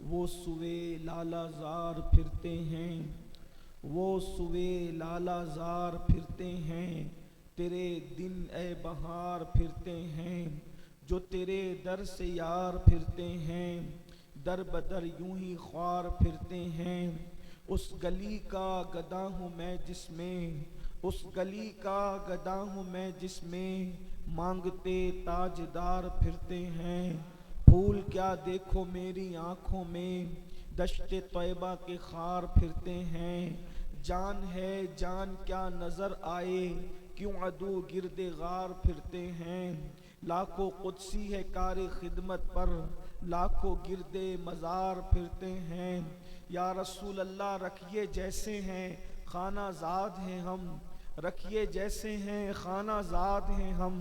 وہ سوے لالا زار پھرتے ہیں، وہ سوے لالا زار پھرتے ہیں، تیرے دن اے بہار پھرتے ہیں، جو تیرے در سے یار پھرتے ہیں، در بدر یوں ہی خوار پھرتے ہیں۔ اس گلی کا گدا ہوں میں جس میں، اس گلی کا گدا ہوں میں جس میں مانگتے تاجدار پھرتے ہیں۔ پھول کیا دیکھو میری آنکھوں میں، دشت طیبہ کے خار پھرتے ہیں۔ جان ہے جان کیا نظر آئے، کیوں عدو گرد غار پھرتے ہیں۔ لاکھوں قدسی ہے کار خدمت پر، لاکھوں گرد مزار پھرتے ہیں۔ یا رسول اللہ رکھیے جیسے ہیں خانہ زاد ہیں ہم، رکھیے جیسے ہیں خانہ زاد ہیں ہم،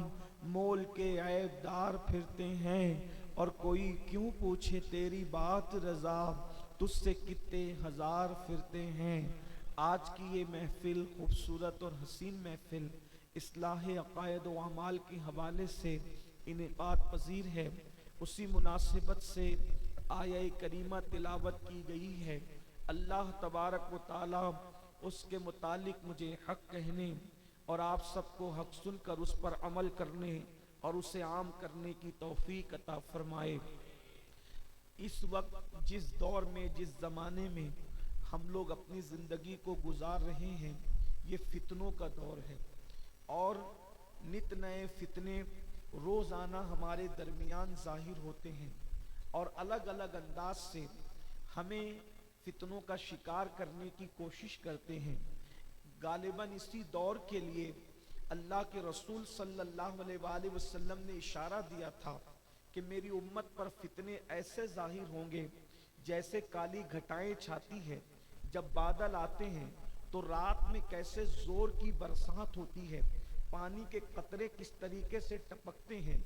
مول کے عیب دار پھرتے ہیں۔ اور کوئی کیوں پوچھے تیری بات رضا، تجھ سے کتے ہزار پھرتے ہیں۔ آج کی یہ محفل خوبصورت اور حسین محفل اصلاح عقائد و اعمال کے حوالے سے انعقاد پذیر ہے۔ اسی مناسبت سے آیہ کریمہ تلاوت کی گئی ہے۔ اللہ تبارک و تعالی اس کے متعلق مجھے حق کہنے اور آپ سب کو حق سن کر اس پر عمل کرنے اور اسے عام کرنے کی توفیق عطا فرمائے۔ اس وقت جس دور میں، جس زمانے میں ہم لوگ اپنی زندگی کو گزار رہے ہیں، یہ فتنوں کا دور ہے، اور نت نئے فتنے روزانہ ہمارے درمیان ظاہر ہوتے ہیں اور الگ الگ انداز سے ہمیں فتنوں کا شکار کرنے کی کوشش کرتے ہیں۔ غالباً اسی دور کے لیے اللہ کے رسول صلی اللہ علیہ وآلہ وسلم نے اشارہ دیا تھا کہ میری امت پر فتنے ایسے ظاہر ہوں گے جیسے کالی گھٹائیں چھاتی ہے، جب بادل آتے ہیں تو رات میں کیسے زور کی برسات ہوتی ہے، پانی کے قطرے کس طریقے سے ٹپکتے ہیں،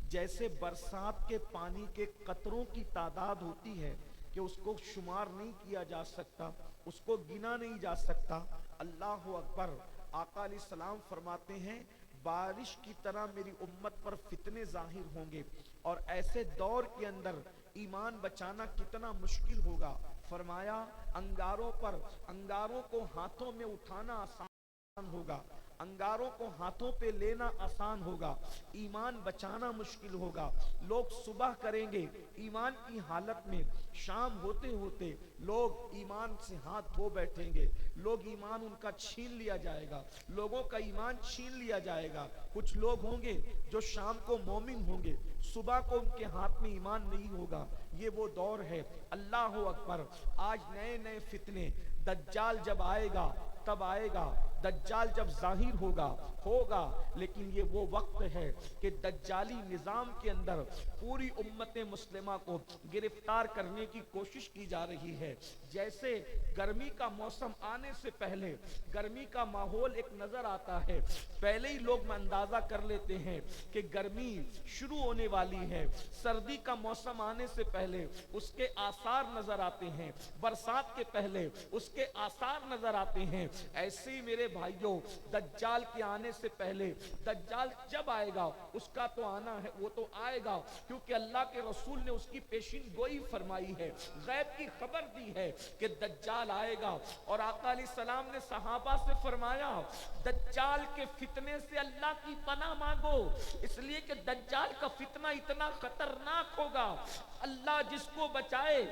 جیسے برسات کے پانی کے قطروں کی تعداد ہوتی ہے کہ اس کو شمار نہیں کیا جا سکتا، اس کو گنا نہیں جا سکتا۔ اللہ اکبر۔ آقا علیہ السلام فرماتے ہیں بارش کی طرح میری امت پر فتنے ظاہر ہوں گے، اور ایسے دور کے اندر ایمان بچانا کتنا مشکل ہوگا۔ فرمایا انگاروں پر، انگاروں کو ہاتھوں میں اٹھانا آسان ہوگا، انگاروں کو ہاتھوں پہ لینا آسان ہوگا، ایمان بچانا مشکل ہوگا۔ لوگ صبح کریں گے ایمان کی حالت میں، شام ہوتے ہوتے لوگ ایمان سے ہاتھ دھو بیٹھیں گے، لوگ ایمان ان کا چھین لیا جائے گا، لوگوں کا ایمان چھین لیا جائے گا۔ کچھ لوگ ہوں گے جو شام کو مومن ہوں گے، صبح کو ان کے ہاتھ میں ایمان نہیں ہوگا۔ یہ وہ دور ہے۔ اللہ اکبر۔ آج نئے نئے فتنے، دجال جب آئے گا تب آئے گا، دجال جب ظاہر ہوگا لیکن یہ وہ وقت ہے کہ دجالی نظام کے اندر پوری امت مسلمہ کو گرفتار کرنے کی کوشش کی جا رہی ہے۔ جیسے گرمی کا موسم آنے سے پہلے گرمی کا ماحول ایک نظر آتا ہے، پہلے ہی لوگ اندازہ کر لیتے ہیں کہ گرمی شروع ہونے والی ہے، سردی کا موسم آنے سے پہلے اس کے آثار نظر آتے ہیں، برسات کے پہلے اس کے آثار نظر آتے ہیں۔ ایسے ہی میرے بھائیوں دجال کے آنے سے پہلے، دجال جب آئے گا اس کا تو آنا ہے، وہ تو آئے گا کیونکہ اللہ کے رسول نے اس کی پیشین گوئی فرمائی ہے، غیب کی خبر دی ہے کہ دجال آئے گا۔ اور آقا علیہ السلام نے صحابہ سے فرمایا دجال کے فتنے سے اللہ کی پناہ مانگو، اس لیے کہ دجال کا فتنہ اتنا خطرناک ہوگا، اللہ جس کو بچائے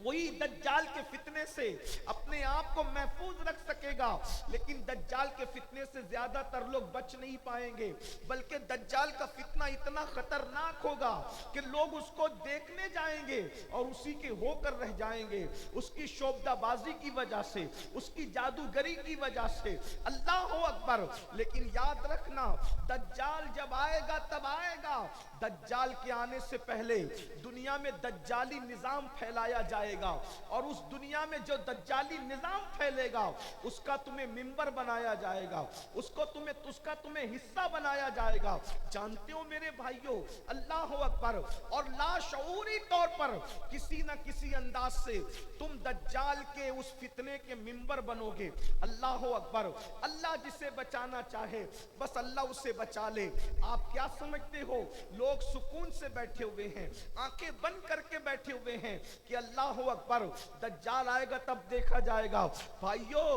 وہی دجال کے فتنے سے اپنے آپ کو محفوظ رکھ سکے گا، لیکن دجال کے فتنے سے زیادہ تر لوگ بچ نہیں پائیں گے، بلکہ دجال کا فتنہ اتنا خطرناک ہوگا کہ لوگ اس کو دیکھنے جائیں گے اور اسی کے ہو کر رہ جائیں گے، اس کی شعبدہ بازی کی وجہ سے، اس کی جادوگری کی وجہ سے۔ اللہ اکبر۔ لیکن یاد رکھنا دجال جب آئے گا تب آئے گا، دجال کے آنے سے پہلے دنیا میں دجالی نظام پھیلایا جائے گا، اور اس دنیا میں جو دجالی نظام پھیلے گا اس کا تمہیں منبر بنایا جائے گا، اس کا تمہیں حصہ بنایا جائے گا۔ جانتے ہو میرے بھائیوں، اللہ اکبر، اور لاشعوری طور پر کسی نہ کسی انداز سے تم دجال کے اس فتنے کے ممبر بنو گے. اللہ اکبر. اللہ جسے بچانا چاہے بس اللہ اسے بچا لے. آپ کیا سمجھتے ہو لوگ سکون سے بیٹھے ہوئے ہیں, آنکھیں بند کر کے بیٹھے ہوئے ہیں کہ اللہ اکبر دجال آئے گا تب دیکھا جائے گا. بھائیو,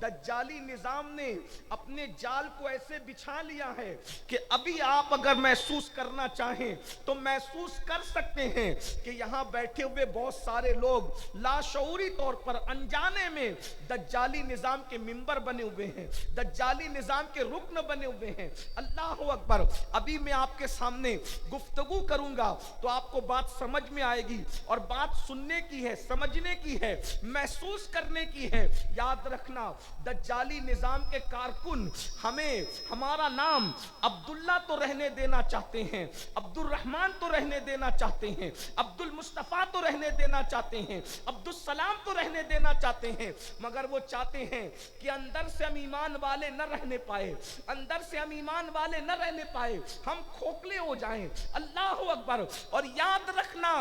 دجالی نظام نے اپنے جال کو ایسے بچھا لیا ہے کہ ابھی آپ اگر محسوس کرنا چاہیں تو محسوس کر سکتے ہیں کہ یہاں بیٹھے ہوئے بہت سارے لوگ لاشعوری طور پر انجانے میں دجالی نظام کے ممبر بنے ہوئے ہیں, دجالی نظام کے رکن بنے ہوئے ہیں. اللہ اکبر. ابھی میں آپ کے سامنے گفتگو کروں گا تو آپ کو بات سمجھ میں آئے گی, اور بات سننے کی ہے, سمجھنے کی ہے, محسوس کرنے کی ہے. یاد رکھنا دجالی نظام کے کارکن ہمیں ہمارا نام عبداللہ تو رہنے دینا چاہتے ہیں, عبد الرحمن تو رہنے دینا چاہتے ہیں, عبد المصطفیٰ تو رہنے دینا چاہتے ہیں, عبد السلام تو رہنے دینا چاہتے ہیں, مگر وہ چاہتے ہیں کہ اندر سے ہم ایمان والے نہ رہنے پائے, اندر سے ہم ایمان والے نہ رہنے پائے, ہم کھوکھلے ہو جائیں. اللہ اکبر. اور یاد رکھنا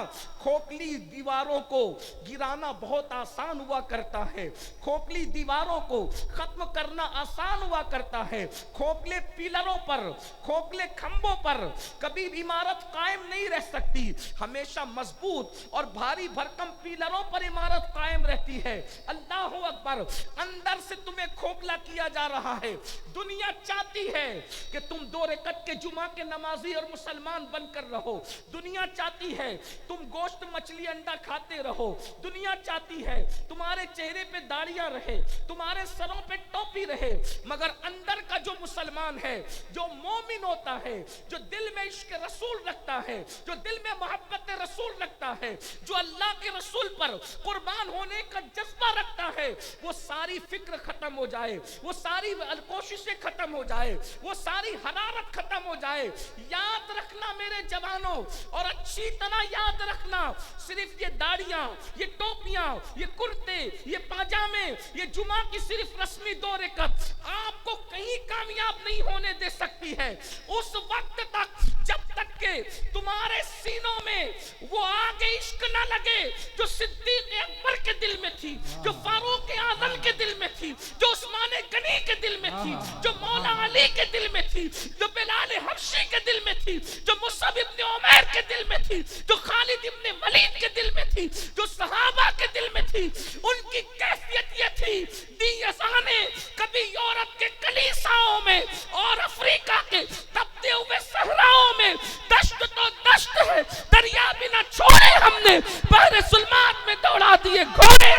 کھوکھلی دیواروں کو گرانا بہت آسان ہوا کرتا ہے, کھوکھلی دیواروں کو ختم کرنا آسان ہوا کرتا ہے. کھوکھلے پیلروں پر, کھوکھلے کھمبوں پر کبھی بھی عمارت قائم نہیں رہ سکتی, ہمیشہ مضبوط اور بھاری بھرکم پیلروں پر عمارت قائم رہتی ہے. اللہ اکبر. اندر سے تمہیں کھوکھلا کیا جا رہا ہے. دنیا چاہتی ہے کہ تم 2 رکعت کے جمعہ کے نمازی اور مسلمان بن کر رہو, دنیا چاہتی ہے تم گوشت مچھلی انڈا کھاتے رہو, دنیا چاہتی ہے تمہارے چہرے پہ داڑیاں رہے, تمہارے سروں پہ ٹوپی رہے, مگر اندر کا جو مسلمان ہے, جو مومن ہوتا ہے, جو دل میں عشق رسول رکھتا ہے, جو دل میں محبت رسول رکھتا ہے, جو اللہ کے رسول پر قربان ہونے کا جذبہ رکھتا ہے, وہ ساری فکر ختم ہو جائے, وہ ساری کوششیں ختم ہو جائے, وہ ساری حرارت ختم ہو جائے. یاد رکھنا میرے جوانوں, اور اچھی طرح یاد رکھنا, صرف یہ داڑیاں, یہ ٹوپیاں, یہ کرتے, یہ پاجامے, یہ جمعہ کی صرف رسمی 2 رکعت آپ کو کہیں کامیاب نہیں ہونے دے سکتی ہے. اس وقت تک جب تک کہ تمہارے سینوں میں وہ آگ عشق نہ لگے جو صدیق اکبر کے دل میں تھی, جو فاروق اعظم کے دل میں تھی, جو عثمان غنی کے دل میں تھی, جو مولا علی کے دل میں تھی, جو بلال حبشی کے دل میں تھی, جو مصعب ابن عمیر کے دل میں تھی, جو خالد ابن ولید کے دل میں تھی, جو صحابہ کے دل میں تھی. ان کی کیفیت یہ تھی, دیسانے کبھی یورپ کے کلیساؤں میں اور افریقہ کے تپتے ہوئے صحراؤں میں دشت تو دشت ہے, دریا بھی نہ چھوڑے ہم نے, بحر ظلمات میں دوڑا دیے گھوڑے.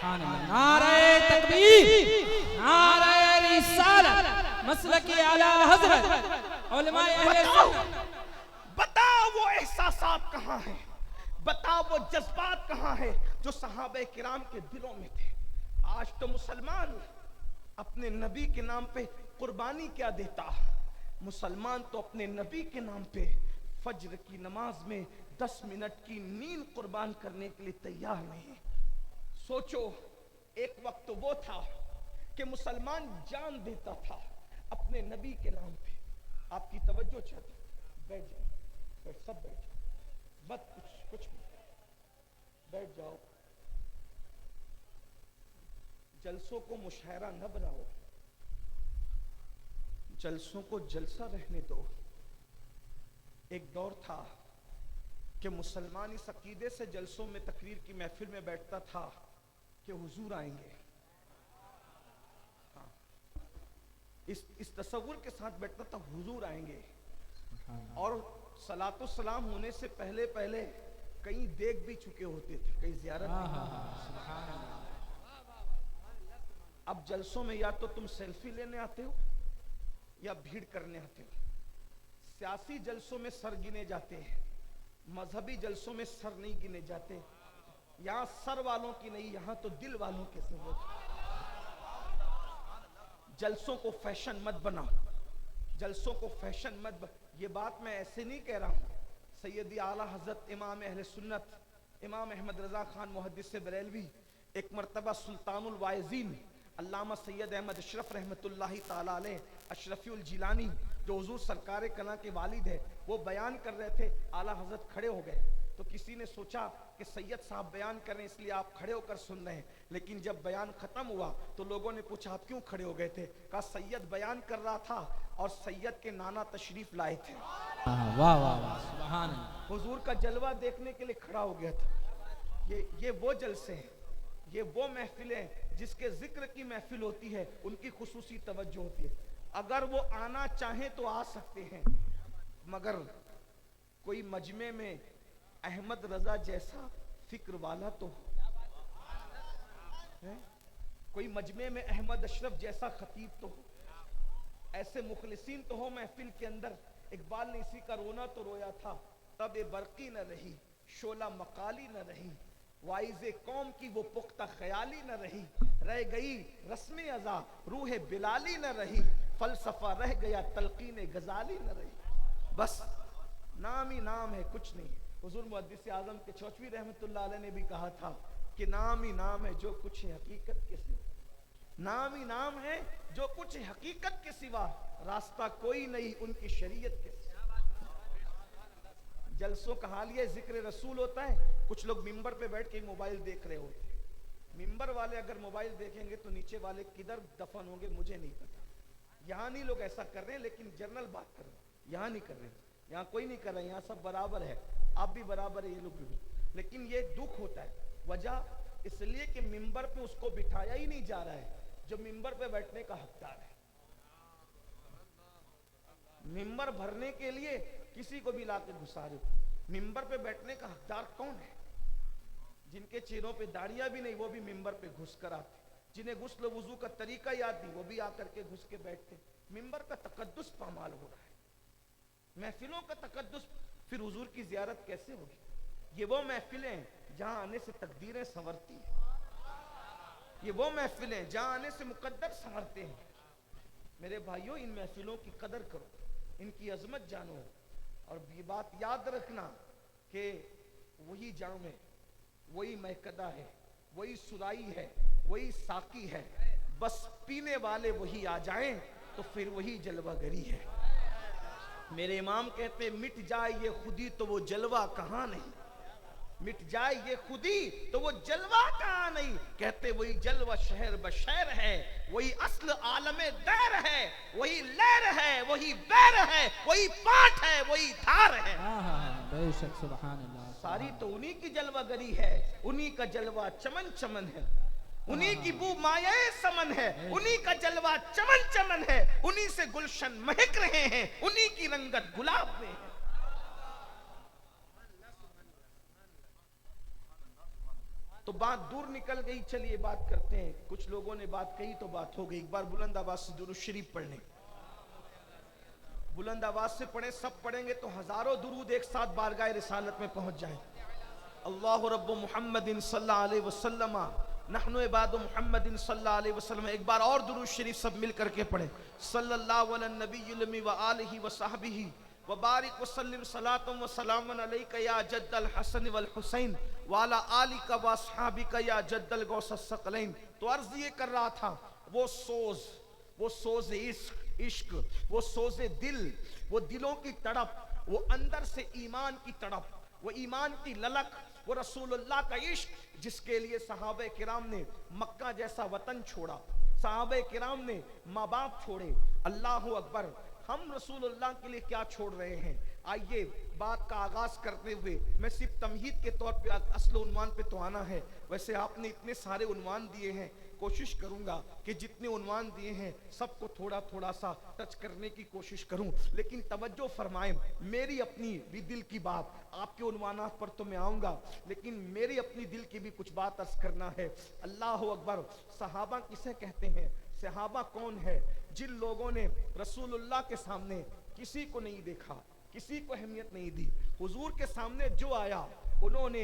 نعرہ تکبیر, نعرہ رسالت, مسلک اعلی حضرت علماء اہل سنت. بتاؤ وہ احساسات کہاں ہیں, بتاؤ وہ جذبات کہاں ہیں جو صحابہ کرام کے دلوں میں تھے. آج تو مسلمان اپنے نبی کے نام پہ قربانی کیا دیتا, مسلمان تو اپنے نبی کے نام پہ فجر کی نماز میں 10 منٹ کی نیند قربان کرنے کے لیے تیار نہیں. سوچو ایک وقت وہ تھا کہ مسلمان جان دیتا تھا اپنے نبی کے نام پہ. آپ کی توجہ چاہتی, بیٹھ جاؤ, سب بیٹھ جاؤ, بس کچھ بیٹھ جاؤ. جلسوں کو مشاعرہ نہ بناؤ, جلسوں کو جلسہ رہنے دو. ایک دور تھا کہ مسلمان اس عقیدے سے جلسوں میں تقریر کی محفل میں بیٹھتا تھا کہ حضور آئیں گے, اس تصور کے ساتھ بیٹھتا تھا حضور آئیں گے, اور صلاۃ السلام ہونے سے پہلے کہیں دیکھ بھی چکے ہوتے تھے, کہیں زیارت بھی. اب جلسوں میں یا تو تم سیلفی لینے آتے ہو یا بھیڑ کرنے آتے ہو. سیاسی جلسوں میں سر گنے جاتے ہیں, مذہبی جلسوں میں سر نہیں گنے جاتے. یہاں سر والوں کی نہیں, یہاں تو دل والوں کے سر ہوتے. جلسوں کو فیشن مت بناؤ, جلسوں کو فیشن مت یہ بات میں ایسے نہیں کہہ رہا ہوں. سیدی اعلیٰ حضرت امام اہل سنت امام احمد رضا خان محدث بریلوی ایک مرتبہ سلطان الواعظین علامہ سید احمد اشرف رحمت اللہ تعالی علیہ اشرفی الجیلانی جو حضور سرکار کنا کے والد ہے, وہ بیان کر رہے تھے. اعلیٰ حضرت کھڑے ہو گئے تو کسی نے سوچا کہ سید صاحب بیان کر رہے ہیں اس لیے آپ کھڑے ہو کر سن رہے ہیں، لیکن جب بیان ختم ہوا تو لوگوں نے پوچھا آپ کیوں کھڑے ہو گئے تھے؟ کہا سید بیان کر رہا تھا اور سید کے نانا تشریف لائے تھے، واہ واہ واہ سبحان اللہ، حضور کا جلوہ دیکھنے کے لیے کھڑا ہو گیا تھا۔ یہ وہ جلسے ہیں، یہ وہ محفلیں جس کے ذکر کی محفل ہوتی ہے، ان کی خصوصی توجہ ہوتی ہے۔ اگر وہ آنا چاہیں تو آ سکتے ہیں، مگر کوئی مجمع میں احمد رضا جیسا فکر والا تو ہو، کوئی مجمع میں احمد اشرف جیسا خطیب تو ہو، ایسے مخلصین تو ہو محفل کے اندر۔ اقبال نے اسی کا رونا تو رویا تھا، تب برقی نہ رہی شعلہ مقالی نہ رہی، وائز قوم کی وہ پختہ خیالی نہ رہی، رہ گئی رسم ازا روح بلالی نہ رہی، فلسفہ رہ گیا تلقین غزالی نہ رہی۔ بس نام ہی نام ہے، کچھ نہیں۔ حضور محدث اعظم کے چوچوی رحمت اللہ علیہ نے بھی کہا تھا کہ نام ہی نام ہے جو کچھ ہے حقیقت کے سوا، نام ہی نام ہے جو کچھ ہے حقیقت کے سوا، راستہ کوئی نہیں ان کی شریعت کے سوا۔ جلسوں کا حال یہ ذکر رسول ہوتا ہے، کچھ لوگ ممبر پہ بیٹھ کے موبائل دیکھ رہے ہوتے ہیں۔ ممبر والے اگر موبائل دیکھیں گے تو نیچے والے کدھر دفن ہوں گے مجھے نہیں پتا۔ یہاں نہیں لوگ ایسا کر رہے ہیں، لیکن جنرل بات کر رہے ہیں، یہاں نہیں کر رہے ہیں، یہاں کوئی نہیں کر رہا ہے، یہاں سب برابر ہے، آپ بھی برابر ہے، یہ لوگ بھی۔ لیکن یہ دکھ ہوتا ہے، وجہ اس لیے کہ ممبر پہ اس کو بٹھایا ہی نہیں جا رہا ہے جو ممبر پہ بیٹھنے کا حقدار ہے۔ ممبر بھرنے کے لیے کسی کو بھی لا کے گھسا رہے ہو، ممبر پہ بیٹھنے کا حقدار کون ہے؟ جن کے چہروں پہ داڑیاں بھی نہیں وہ بھی ممبر پہ گھس کر آتے، جنہیں غسل و وضو کا طریقہ یاد نہیں وہ بھی آ کر کے گھس کے بیٹھتے۔ ممبر کا تقدس پامال ہو رہا ہے، محفلوں کا تقدس، پھر حضور کی زیارت کیسے ہوگی؟ یہ وہ محفلیں جہاں آنے سے تقدیریں سنورتی ہیں، یہ وہ محفلیں جہاں آنے سے مقدر سنورتے ہیں۔ میرے بھائیوں، ان محفلوں کی قدر کرو، ان کی عظمت جانو، اور یہ بات یاد رکھنا کہ وہی جام ہے، وہی مہکدہ ہے، وہی سرائی ہے، وہی ساقی ہے، بس پینے والے وہی آ جائیں تو پھر وہی جلوہ گری ہے۔ میرے امام کہتے مٹ جائے یہ خودی تو وہ جلوہ کہاں نہیں، مٹ جائے یہ خودی تو وہ جلوہ کہاں نہیں، کہتے وہی جلوہ شہر بشہر ہے، وہی اصل عالم دیر ہے، وہی لہر ہے، وہی بیر ہے، وہی پاٹ ہے، وہی دھار ہے۔ بے شک سبحان اللہ، ساری تو انہی کی جلوہ گری ہے، انہی کا جلوہ چمن چمن ہے، انہی کی بو مایہ سمن ہے، انہی کا جلوہ چمن چمن ہے، انہی سے گلشن مہک رہے ہیں، انہی کی رنگت گلاب میں ہے۔ تو بات دور نکل گئی، چلیے بات کرتے ہیں۔ کچھ لوگوں نے بات کہی تو بات ہو گئی۔ ایک بار بلند آواز سے درود شریف پڑھ لیں، بلند آواز سے پڑھیں، سب پڑھیں گے تو ہزاروں درود ایک ساتھ بارگاہ رسالت میں پہنچ جائیں۔ اللہ رب محمد صلی اللہ علیہ وسلم، نحن عباد محمد صلی اللہ علیہ وسلم۔ ایک بار اور درود شریف سب مل کر کے پڑھیں، صلی اللہ علی النبی الامی وآلہ وصحبہ وبارک وسلم صلاۃ وسلام علیک یا جد الحسن والحسین وعلی آلک واصحابک یا جد الغوث الثقلین۔ تو عرض یہ کر رہا تھا، وہ سوز عشق، وہ سوز دل، وہ دلوں کی تڑپ، وہ اندر سے ایمان کی تڑپ، وہ ایمان کی للک، وہ رسول اللہ کا عشق جس کے لیے صحابہ کرام نے مکہ جیسا وطن چھوڑا، صحابہ کرام نے ماں باپ چھوڑے۔ اللہ اکبر، ہم رسول اللہ کے لیے کیا چھوڑ رہے ہیں؟ آئیے بات کا آغاز کرتے ہوئے میں صرف تمہید کے طور پہ اصل عنوان پہ تو آنا ہے، ویسے آپ نے اتنے سارے عنوان دیے ہیں، کوشش کروں گا کہ جتنے عنوان دیے ہیں سب کو تھوڑا تھوڑا سا ٹچ کرنے کی کوشش کروں، لیکن توجہ فرمائیں، میری اپنی بھی دل کی بات، آپ کے عنوانات پر تو میں آؤں گا لیکن میری اپنی دل کی بھی کچھ بات عرض کرنا ہے۔ اللہ اکبر، صحابہ کسے کہتے ہیں؟ صحابہ کون ہے؟ جن لوگوں نے رسول اللہ کے سامنے کسی کو نہیں دیکھا، کسی کو اہمیت نہیں دی، حضور کے سامنے جو آیا انہوں نے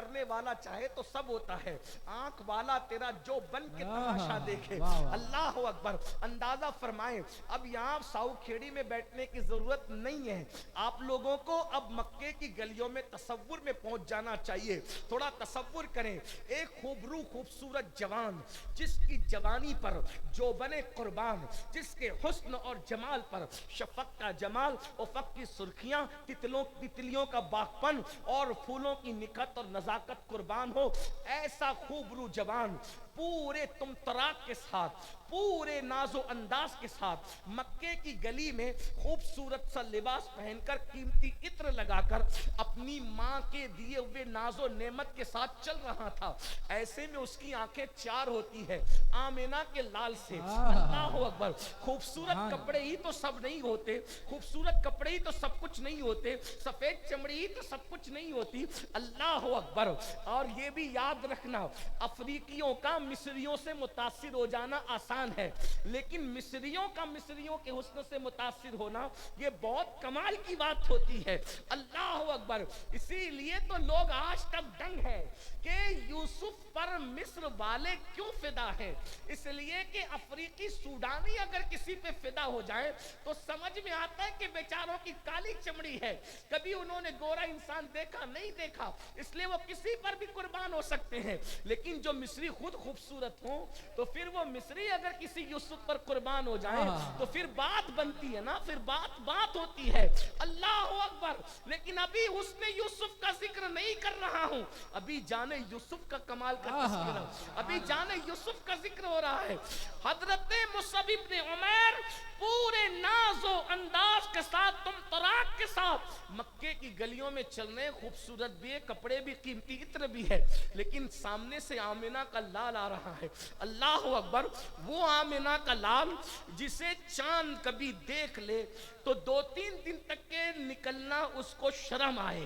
کرنے والا چاہے تو سب ہوتا ہے، آنکھ والا تیرا جو بن کے تماشا دیکھے۔ اللہ اکبر۔ اندازہ فرمائیں، اب یہاں ساؤ کھیڑی میں بیٹھنے کی ضرورت نہیں ہے، آپ لوگوں کو اب مکے کی گلیوں میں تصور میں پہنچ جانا چاہیے۔ تھوڑا تصور کریں، ایک خوبصورت جوان جس کی جوانی پر جو بنے قربان، جس کے حسن اور جمال پر شفق کا جمال، افق کی سرخیاں، تتلیوں کا باغپن اور پھولوں کی نکھت اور نزاکت قربان ہو، ایسا خوبرو جوان پورے تمطراق کے ساتھ، پورے ناز و انداز کے ساتھ مکے کی گلی میں خوبصورت سا لباس پہن کر، قیمتی عطر لگا کر، اپنی ماں کے دیے ہوئے ناز و نعمت کے ساتھ چل رہا تھا۔ ایسے میں اس کی آنکھیں چار ہوتی ہے آمینہ کے لال سے۔ اللہ اکبر۔ خوبصورت کپڑے ہی تو سب نہیں ہوتے، خوبصورت کپڑے ہی تو سب کچھ نہیں ہوتے، سفید چمڑی ہی تو سب کچھ نہیں ہوتی۔ اللہ اکبر۔ اور یہ بھی یاد رکھنا، افریقیوں کا مصریوں سے متاثر ہو جانا آسان ہے، لیکن مصریوں کا مصریوں کے حسن سے متاثر ہونا یہ بہت کمال کی بات ہوتی ہے۔ اللہ اکبر۔ اسی لیے تو لوگ آج تک دنگ ہے کہ یوسف پر مصر والے کیوں فدا ہیں، اس لیے کہ افریقی سوڈانی اگر کسی پہ فدا ہو جائے تو سمجھ میں آتا ہے کہ بیچاروں کی کالی چمڑی ہے، کبھی انہوں نے گورا انسان دیکھا نہیں دیکھا، اس لیے وہ کسی پر بھی قربان ہو سکتے ہیں۔ لیکن جو مصری خود خوبصورت ہوں تو پھر وہ مصری اگر کسی یوسف پر قربان ہو جائے تو پھر بات بنتی ہے نا، پھر بات ہوتی ہے۔ اللہ اکبر۔ لیکن ابھی حسن یوسف کا ذکر نہیں کر رہا ہوں، ابھی جانے یوسف کا کمال کا تذکرہ، ابھی جانے یوسف کا ذکر ہو رہا ہے۔ حضرت مصعب ابن عمیر پورے ناز و انداز کے ساتھ، تمطراق کے ساتھ مکے کی گلیوں میں چل رہے، خوبصورت بھی ہے، کپڑے بھی قیمتی عطر بھی ہے، لیکن سامنے سے آمینہ کا لال آ رہا ہے۔ اللہ اکبر۔ وہ آمینہ کا لال جسے چاند کبھی دیکھ لے تو 2-3 دن تک کے نکلنا اس کو شرم آئے۔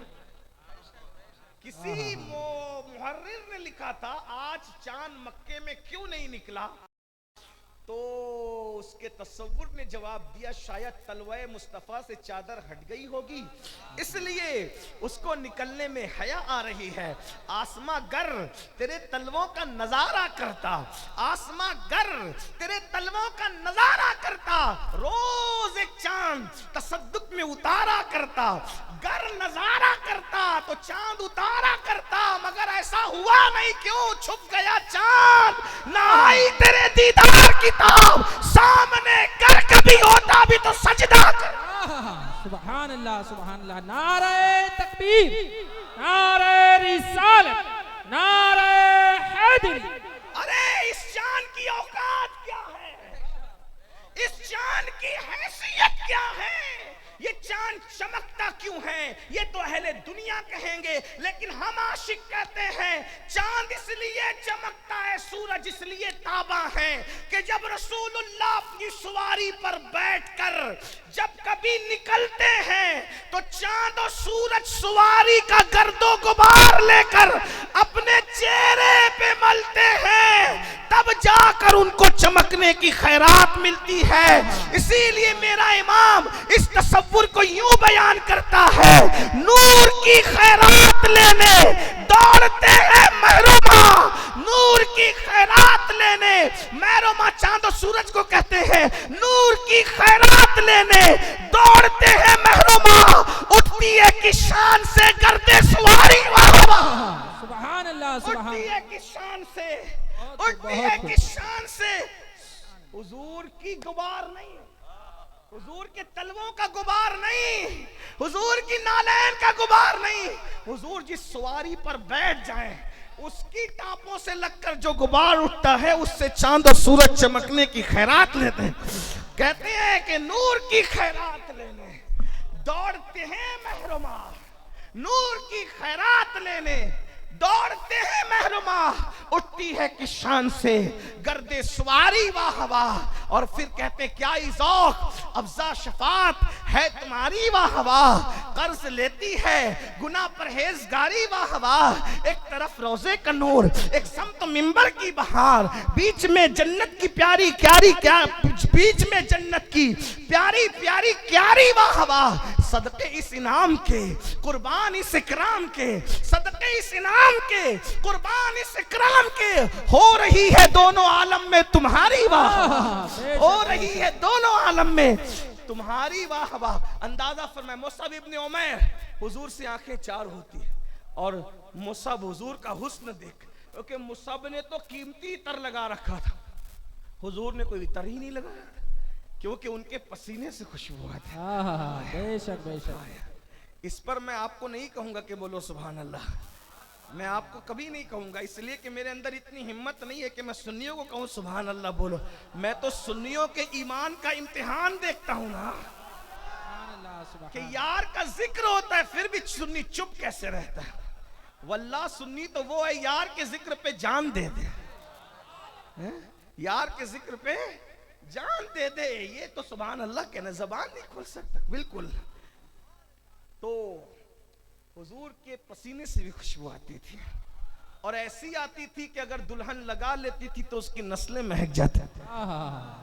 کسی محرر نے لکھا تھا آج چاند مکے میں کیوں نہیں نکلا، تو اس کے تصور نے جواب دیا شاید تلوہ مصطفیٰ سے چادر ہٹ گئی ہوگی، اس لیے اس کو نکلنے میں حیا آ رہی ہے۔ آسماں گر تیرے تلووں کا نظارہ کرتا، آسماں گر تیرے تلووں کا نظارہ کرتا، روز ایک چاند تصدق میں اتارا کرتا، گر نظارہ کرتا تو چاند اتارا کرتا، مگر ایسا ہوا نہیں، کیوں چھپ گیا چاند، نہ آئی تیرے دیدار کی سامنے کر، کبھی ہوتا بھی تو سجدہ کر۔ سبحان اللہ سبحان اللہ۔ نعرہ تکبیر، نعرہ رسالت، نعرہ حیدری۔ ارے اس چاند کی اوقات کیا ہے، اس چاند کی حیثیت کیا ہے، یہ چاند چمکتا کیوں ہے، یہ تو اہل دنیا کہیں گے، لیکن ہم عاشق کہتے ہیں چاند اس لیے چمکتا ہے، سورج اس لیے تاباں ہے کہ جب رسول اللہ اپنی سواری پر بیٹھ کر جب کبھی نکلتے ہیں تو چاند و سورج سواری کا گرد و غبار لے کر اپنے چہرے پہ ملتے ہیں، تب جا کر ان کو چمکنے کی خیرات ملتی ہے۔ اسی لیے میرا امام اس تصور کو یوں بیان کرتا ہے، نور کی خیرات لینے دوڑتے ہیں محرومہ، نور کی خیرات لینے، محرومہ چاند و سورج کو کہتے ہیں نور کی خیرات لینے دوڑتے ہیں محرومہ، اٹھتی ہے کشان سے گردے سواری، سبحان اللہ سبحان اللہ، اٹھتی ہے کشان سے، اٹھتی ہے کشان سے، حضور کی غبار نہیں، حضور کے تلووں کا غبار نہیں، حضور کی نالین کا غبار نہیں، حضور جس سواری پر بیٹھ جائیں اس کی ٹاپوں سے لگ کر جو غبار اٹھتا ہے اس سے چاند اور سورج چمکنے کی خیرات لیتے ہیں۔ کہتے ہیں کہ نور کی خیرات لینے دوڑتے ہیں محرومہ، نور کی خیرات لینے دوڑتے ہیں محرومہ، اٹھتی ہے کشان سے گردے سواری واہ واہ، اور پھر کہتے کیا ہی ذوق افزا شفاعت ہے تمہاری واہ واہ، قرض لیتی ہے گناہ پرہیزگاری واہ واہ، ایک طرف روزے کا نور، ایک سمت منبر کی بہار، بیچ میں جنت کی پیاری بیچ میں جنت کی پیاری پیاری کیاری واہ واہ، صدقے اس انعام کے، قربان اس اکرام کے، صدقے اس انعام کے، قربان اس اکرام کے، ہو رہی ہے دونوں عالم میں تمہاری واہ واہ، ہو رہی ہے دونوں عالم میں تمہاری واہ واہ۔ اندازہ فرمائے مصعب ابن عمیر، حضور سے آنکھیں چار ہوتی ہیں اور مصعب حضور کا حسن دیکھ، کیونکہ مصعب نے تو قیمتی عطر لگا رکھا تھا، حضور نے کوئی عطر ہی نہیں لگایا کیونکہ ان کے پسینے سے خوشبو آتی ہے۔ بے شک بے شک۔ اس پر میں آپ کو نہیں کہوں گا کہ بولو سبحان اللہ، میں آپ کو کبھی نہیں کہوں گا، اس لیے کہ میرے اندر اتنی ہمت نہیں ہے کہ میں سنیوں کو کہوں سبحان اللہ بولو، میں تو سنیوں کے ایمان کا امتحان دیکھتا ہوں نا، کہ یار کا ذکر ہوتا ہے پھر بھی سنی چپ کیسے رہتا ہے۔ واللہ سنی تو وہ ہے یار کے ذکر پہ جان دے دے، یار کے ذکر پہ جان دے دے، یہ تو سبحان اللہ کہنا زبان نہیں کھول سکتا بالکل۔ تو حضور کے پسینے سے بھی خوشبو آتی تھی اور ایسی آتی تھی کہ اگر دلہن لگا لیتی تھی تو اس کی نسلیں مہک جاتی تھی۔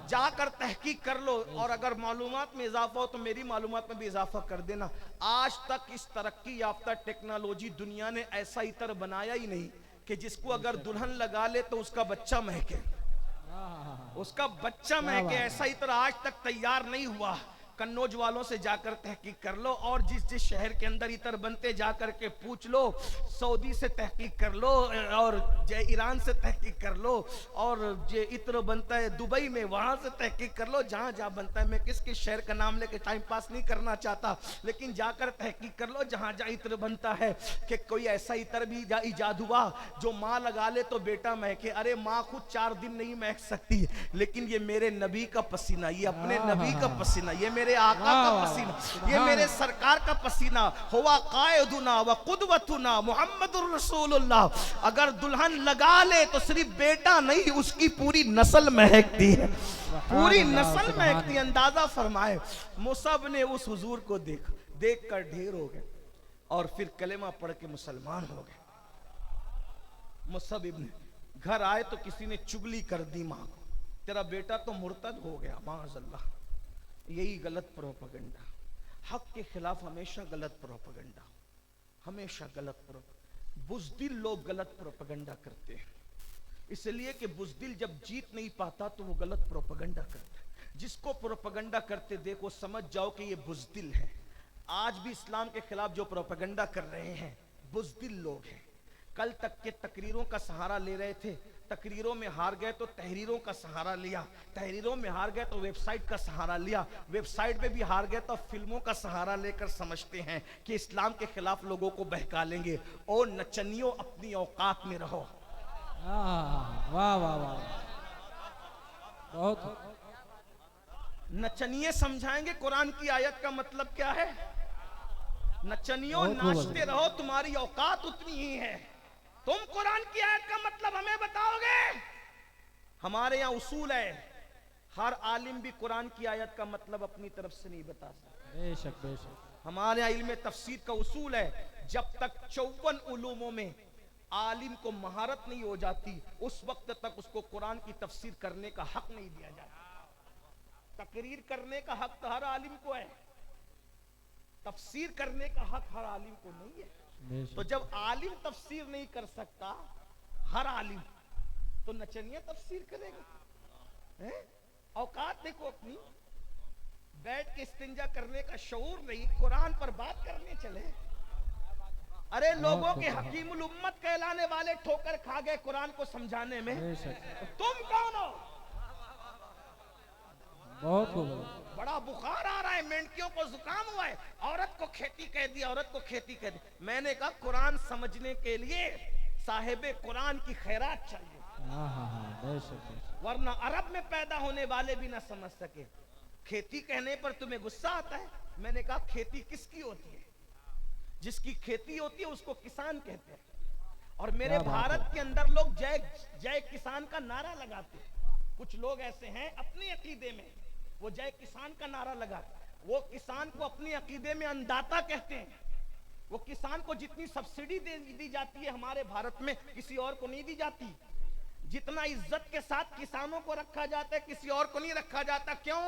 جا کر تحقیق کر لو، اور اگر معلومات میں اضافہ ہو تو میری معلومات میں بھی اضافہ کر دینا، آج تک اس ترقی یافتہ ٹیکنالوجی دنیا نے ایسا عطر بنایا ہی نہیں کہ جس کو اگر دلہن لگا لے تو اس کا بچہ مہکے، اس کا بچہ مہکے، ایسا عطر آج تک تیار نہیں ہوا۔ کنوج والوں سے جا کر تحقیق کر لو، اور جس شہر کے اندر عطر بنتے جا کر کے پوچھ لو، سعودی سے تحقیق کر لو اور ایران سے تحقیق کر لو، اور جو عطر بنتا ہے دبئی میں وہاں سے تحقیق کر لو، جہاں جہاں بنتا ہے۔ میں کس کس شہر کا نام لے کے ٹائم پاس نہیں کرنا چاہتا، لیکن جا کر تحقیق کر لو جہاں جہاں عطر بنتا ہے کہ کوئی ایسا عطر بھی ایجاد ہوا جو ماں لگا لے تو بیٹا مہکے۔ ارے ماں خود 4 دن نہیں مہک سکتی، لیکن یہ میرے نبی کا پسینہ، یہ اپنے نبی کا پسینہ، یہ میرے آقا کا پسینہ، یہ میرے سرکار کا پسینہ، ہوا قائدنا و قدوتنا محمد الرسول اللہ۔ اگر دلہن لگا لے تو صرف بیٹا نہیں، اس کی پوری نسل مہکتی ہے، پوری نسل مہکتی ہے۔ اندازہ فرمائے مصعب نے اس حضور کو دیکھ کر ڈھیر ہو گئے اور پھر کلمہ پڑھ کے مسلمان ہو گئے۔ مصعب ابن گھر آئے تو کسی نے چگلی کر دی ماں کو، تیرا بیٹا تو مرتد ہو گیا، معاذ اللہ۔ یہی غلط پروپیگنڈا، حق کے خلاف ہمیشہ غلط پروپیگنڈا، ہمیشہ غلط پروپیگنڈا۔ بزدل لوگ غلط پروپیگنڈا کرتے ہیں، اس لیے کہ بزدل جب جیت نہیں پاتا تو وہ غلط پروپیگنڈا کرتا ہے۔ جس کو پروپیگنڈا کرتے دیکھو سمجھ جاؤ کہ یہ بزدل ہے۔ آج بھی اسلام کے خلاف جو پروپیگنڈا کر رہے ہیں بزدل لوگ ہیں۔ کل تک کے تقریروں کا سہارا لے رہے تھے، تقریروں میں ہار گئے تو تحریروں کا سہارا لیا، تحریروں میں ہار گئے تو ویب سائٹ کا سہارا لیا، ویب سائٹ پہ بھی ہار گئے تو فلموں کا سہارا لے کر سمجھتے ہیں کہ اسلام کے خلاف لوگوں کو بہکا لیں گے۔ اور نچنیوں اپنی اوقات میں رہو۔ واہ واہ واہ، بہت نچنیے سمجھائیں گے قرآن کی آیت کا مطلب کیا ہے۔ نچنیوں ناچتے رہو، تمہاری اوقات اتنی ہی ہے۔ تم قرآن کی آیت کا مطلب ہمیں بتاؤ گے؟ ہمارے یہاں اصول ہے، ہر عالم بھی قرآن کی آیت کا مطلب اپنی طرف سے نہیں بتا سکتا۔ بے شک بے شک۔ ہمارے یہاں علم تفسیر کا اصول ہے، جب تک 54 علوموں میں عالم کو مہارت نہیں ہو جاتی اس وقت تک اس کو قرآن کی تفسیر کرنے کا حق نہیں دیا جاتا۔ تقریر کرنے کا حق تو ہر عالم کو ہے، تفسیر کرنے کا حق ہر عالم کو نہیں ہے۔ تو جب عالم تفسیر نہیں کر سکتا ہر عالم، تو نچنیہ تفسیر کرے گا؟ اوقات دیکھو اپنی، بیٹھ کے استنجا کرنے کا شعور نہیں، قرآن پر بات کرنے چلے۔ ارے لوگوں کے حکیم الامت کہلانے والے ٹھوکر کھا گئے قرآن کو سمجھانے میں، تم کون ہو؟ بہت بڑا بخار آ رہا ہے، مینڈکیوں کو زکام ہوا ہے، عورت کو کھیتی کہہ دیا، عورت کو کھیتی کہہ دیا۔ میں نے کہا قرآن سمجھنے کے لیے صاحب قرآن کی خیرات چاہیے، ورنہ عرب میں پیدا ہونے والے بھی نہ سمجھ سکے۔ کھیتی کہنے پر تمہیں غصہ آتا ہے؟ میں نے کہا کھیتی کس کی ہوتی ہے؟ جس کی کھیتی ہوتی ہے اس کو کسان کہتے ہیں، اور میرے بھارت کے اندر لوگ جے کسان کا نعرہ لگاتے ہیں۔ کچھ لوگ ایسے ہیں اپنے عقیدے میں وہ جے کسان کا نعرہ لگاتے ہیں، وہ کسان کو اپنے عقیدے میں انداتا کہتے ہیں۔ وہ کسان کو جتنی سبسڈی دی جاتی ہے ہمارے بھارت میں کسی اور کو نہیں دی جاتی، جتنا عزت کے ساتھ کسانوں کو رکھا جاتا ہے کسی اور کو نہیں رکھا جاتا۔ کیوں؟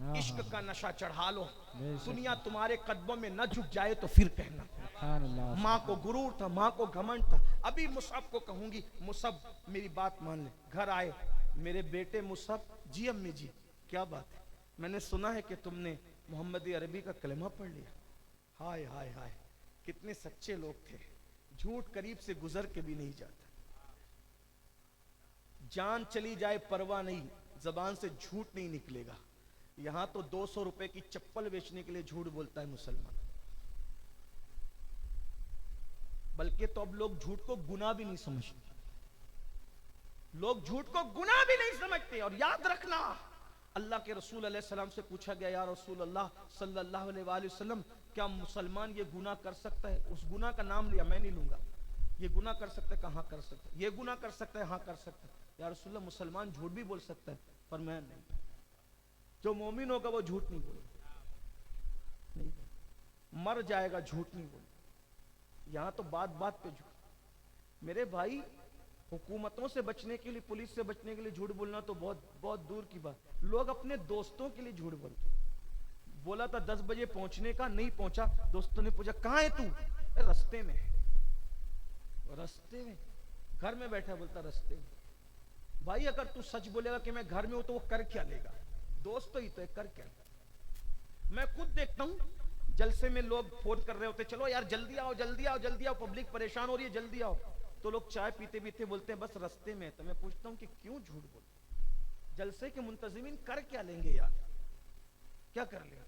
عشق کا نشہ چڑھا لو, بے شک. دنیا تمہارے قدموں میں نہ جھک جائے تو پھر کہنا. سبحان اللہ. ماں کو غرور تھا, ماں کو گھمنڈ تھا. ابھی مصعب کو کہوں گی, مصعب میری بات مان لے. گھر آئے میرے بیٹے مصعب, جی امی جی کیا بات ہے, میں نے سنا ہے کہ تم نے محمد عربی کا کلمہ پڑھ لیا. ہائے ہائے ہائے, کتنے سچے لوگ تھے, جھوٹ قریب سے گزر کے بھی نہیں جاتا. جان چلی جائے پرواہ نہیں, زبان سے جھوٹ نہیں نکلے گا. یہاں تو 200 روپے کی چپل بیچنے کے لیے جھوٹ بولتا ہے مسلمان. بلکہ تو اب لوگ جھوٹ کو گناہ بھی نہیں سمجھتے, لوگ جھوٹ کو گناہ بھی نہیں سمجھتے. اور یاد رکھنا, اللہ کے رسول علیہ السلام سے پوچھا گیا, یا رسول اللہ صلی اللہ علیہ وآلہ وسلم, کیا مسلمان یہ گناہ کر سکتا ہے؟ اس گناہ کا نام لیا, میں نہیں لوں گا. یہ گناہ کر سکتا ہے, کہاں کر سکتا ہے. یہ گناہ کر سکتا ہے, ہاں کر سکتا ہے. یا رسول اللہ مسلمان جھوٹ بھی بول سکتا ہے؟ پر میں نہیں. جو مومن ہوگا وہ جھوٹ نہیں بولے, نہیں مر جائے گا جھوٹ نہیں بولے. یہاں تو بات بات پہ جھوٹ. میرے بھائی, حکومتوں سے بچنے کے لیے, پولیس سے بچنے کے لیے جھوٹ بولنا تو بہت بہت دور کی بات. لوگ اپنے دوستوں کے لیے جھوٹ بولتے. بولا تھا 10 بجے پہنچنے کا, نہیں پہنچا. دوستوں نے پوچھا کہاں ہے تو؟ رستے میں. رستے میں, گھر میں بیٹھا بولتا رستے میں. بھائی اگر تو سچ بولے گا کہ میں گھر میں ہوں تو وہ کر کیا لے گا؟ دوست ہی تو ہے, کر کیا. میں خود دیکھتا ہوں جلسے میں لوگ فون کر رہے ہوتے, چلو یار جلدی آؤ جلدی آؤ جلدی آؤ, پبلک پریشان ہو رہی ہے جلدی آؤ. تو لوگ چائے پیتے پیتے بولتے ہیں بس رستے میں. تو میں پوچھتا ہوں کہ کیوں جھوٹ بولتے؟ جلسے کے منتظمین کر کیا لیں گے یار, کیا کر لیں گے؟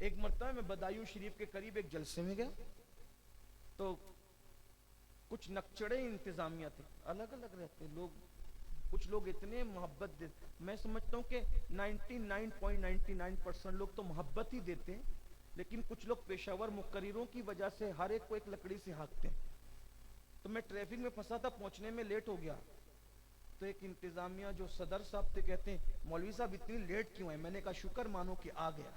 ایک مرتبہ میں بدایوں شریف کے قریب ایک جلسے میں گیا, تو کچھ نکچڑے انتظامیہ تھے, الگ الگ رہتے لوگ. کچھ لوگ اتنے محبت دیتے, میں سمجھتا ہوں کہ 99.99% لوگ تو محبت ہی دیتے ہیں, لیکن کچھ لوگ پیشاور مقرروں کی وجہ سے ہر ایک کو ایک لکڑی سے ہانکتے ہیں. تو میں ٹریفک میں پھنسا تھا, پہنچنے میں لیٹ ہو گیا. تو ایک انتظامیہ جو صدر صاحب تھے کہتے ہیں مولوی صاحب اتنی لیٹ کیوں ہیں؟ میں نے کہا شکر مانو کہ آ گیا.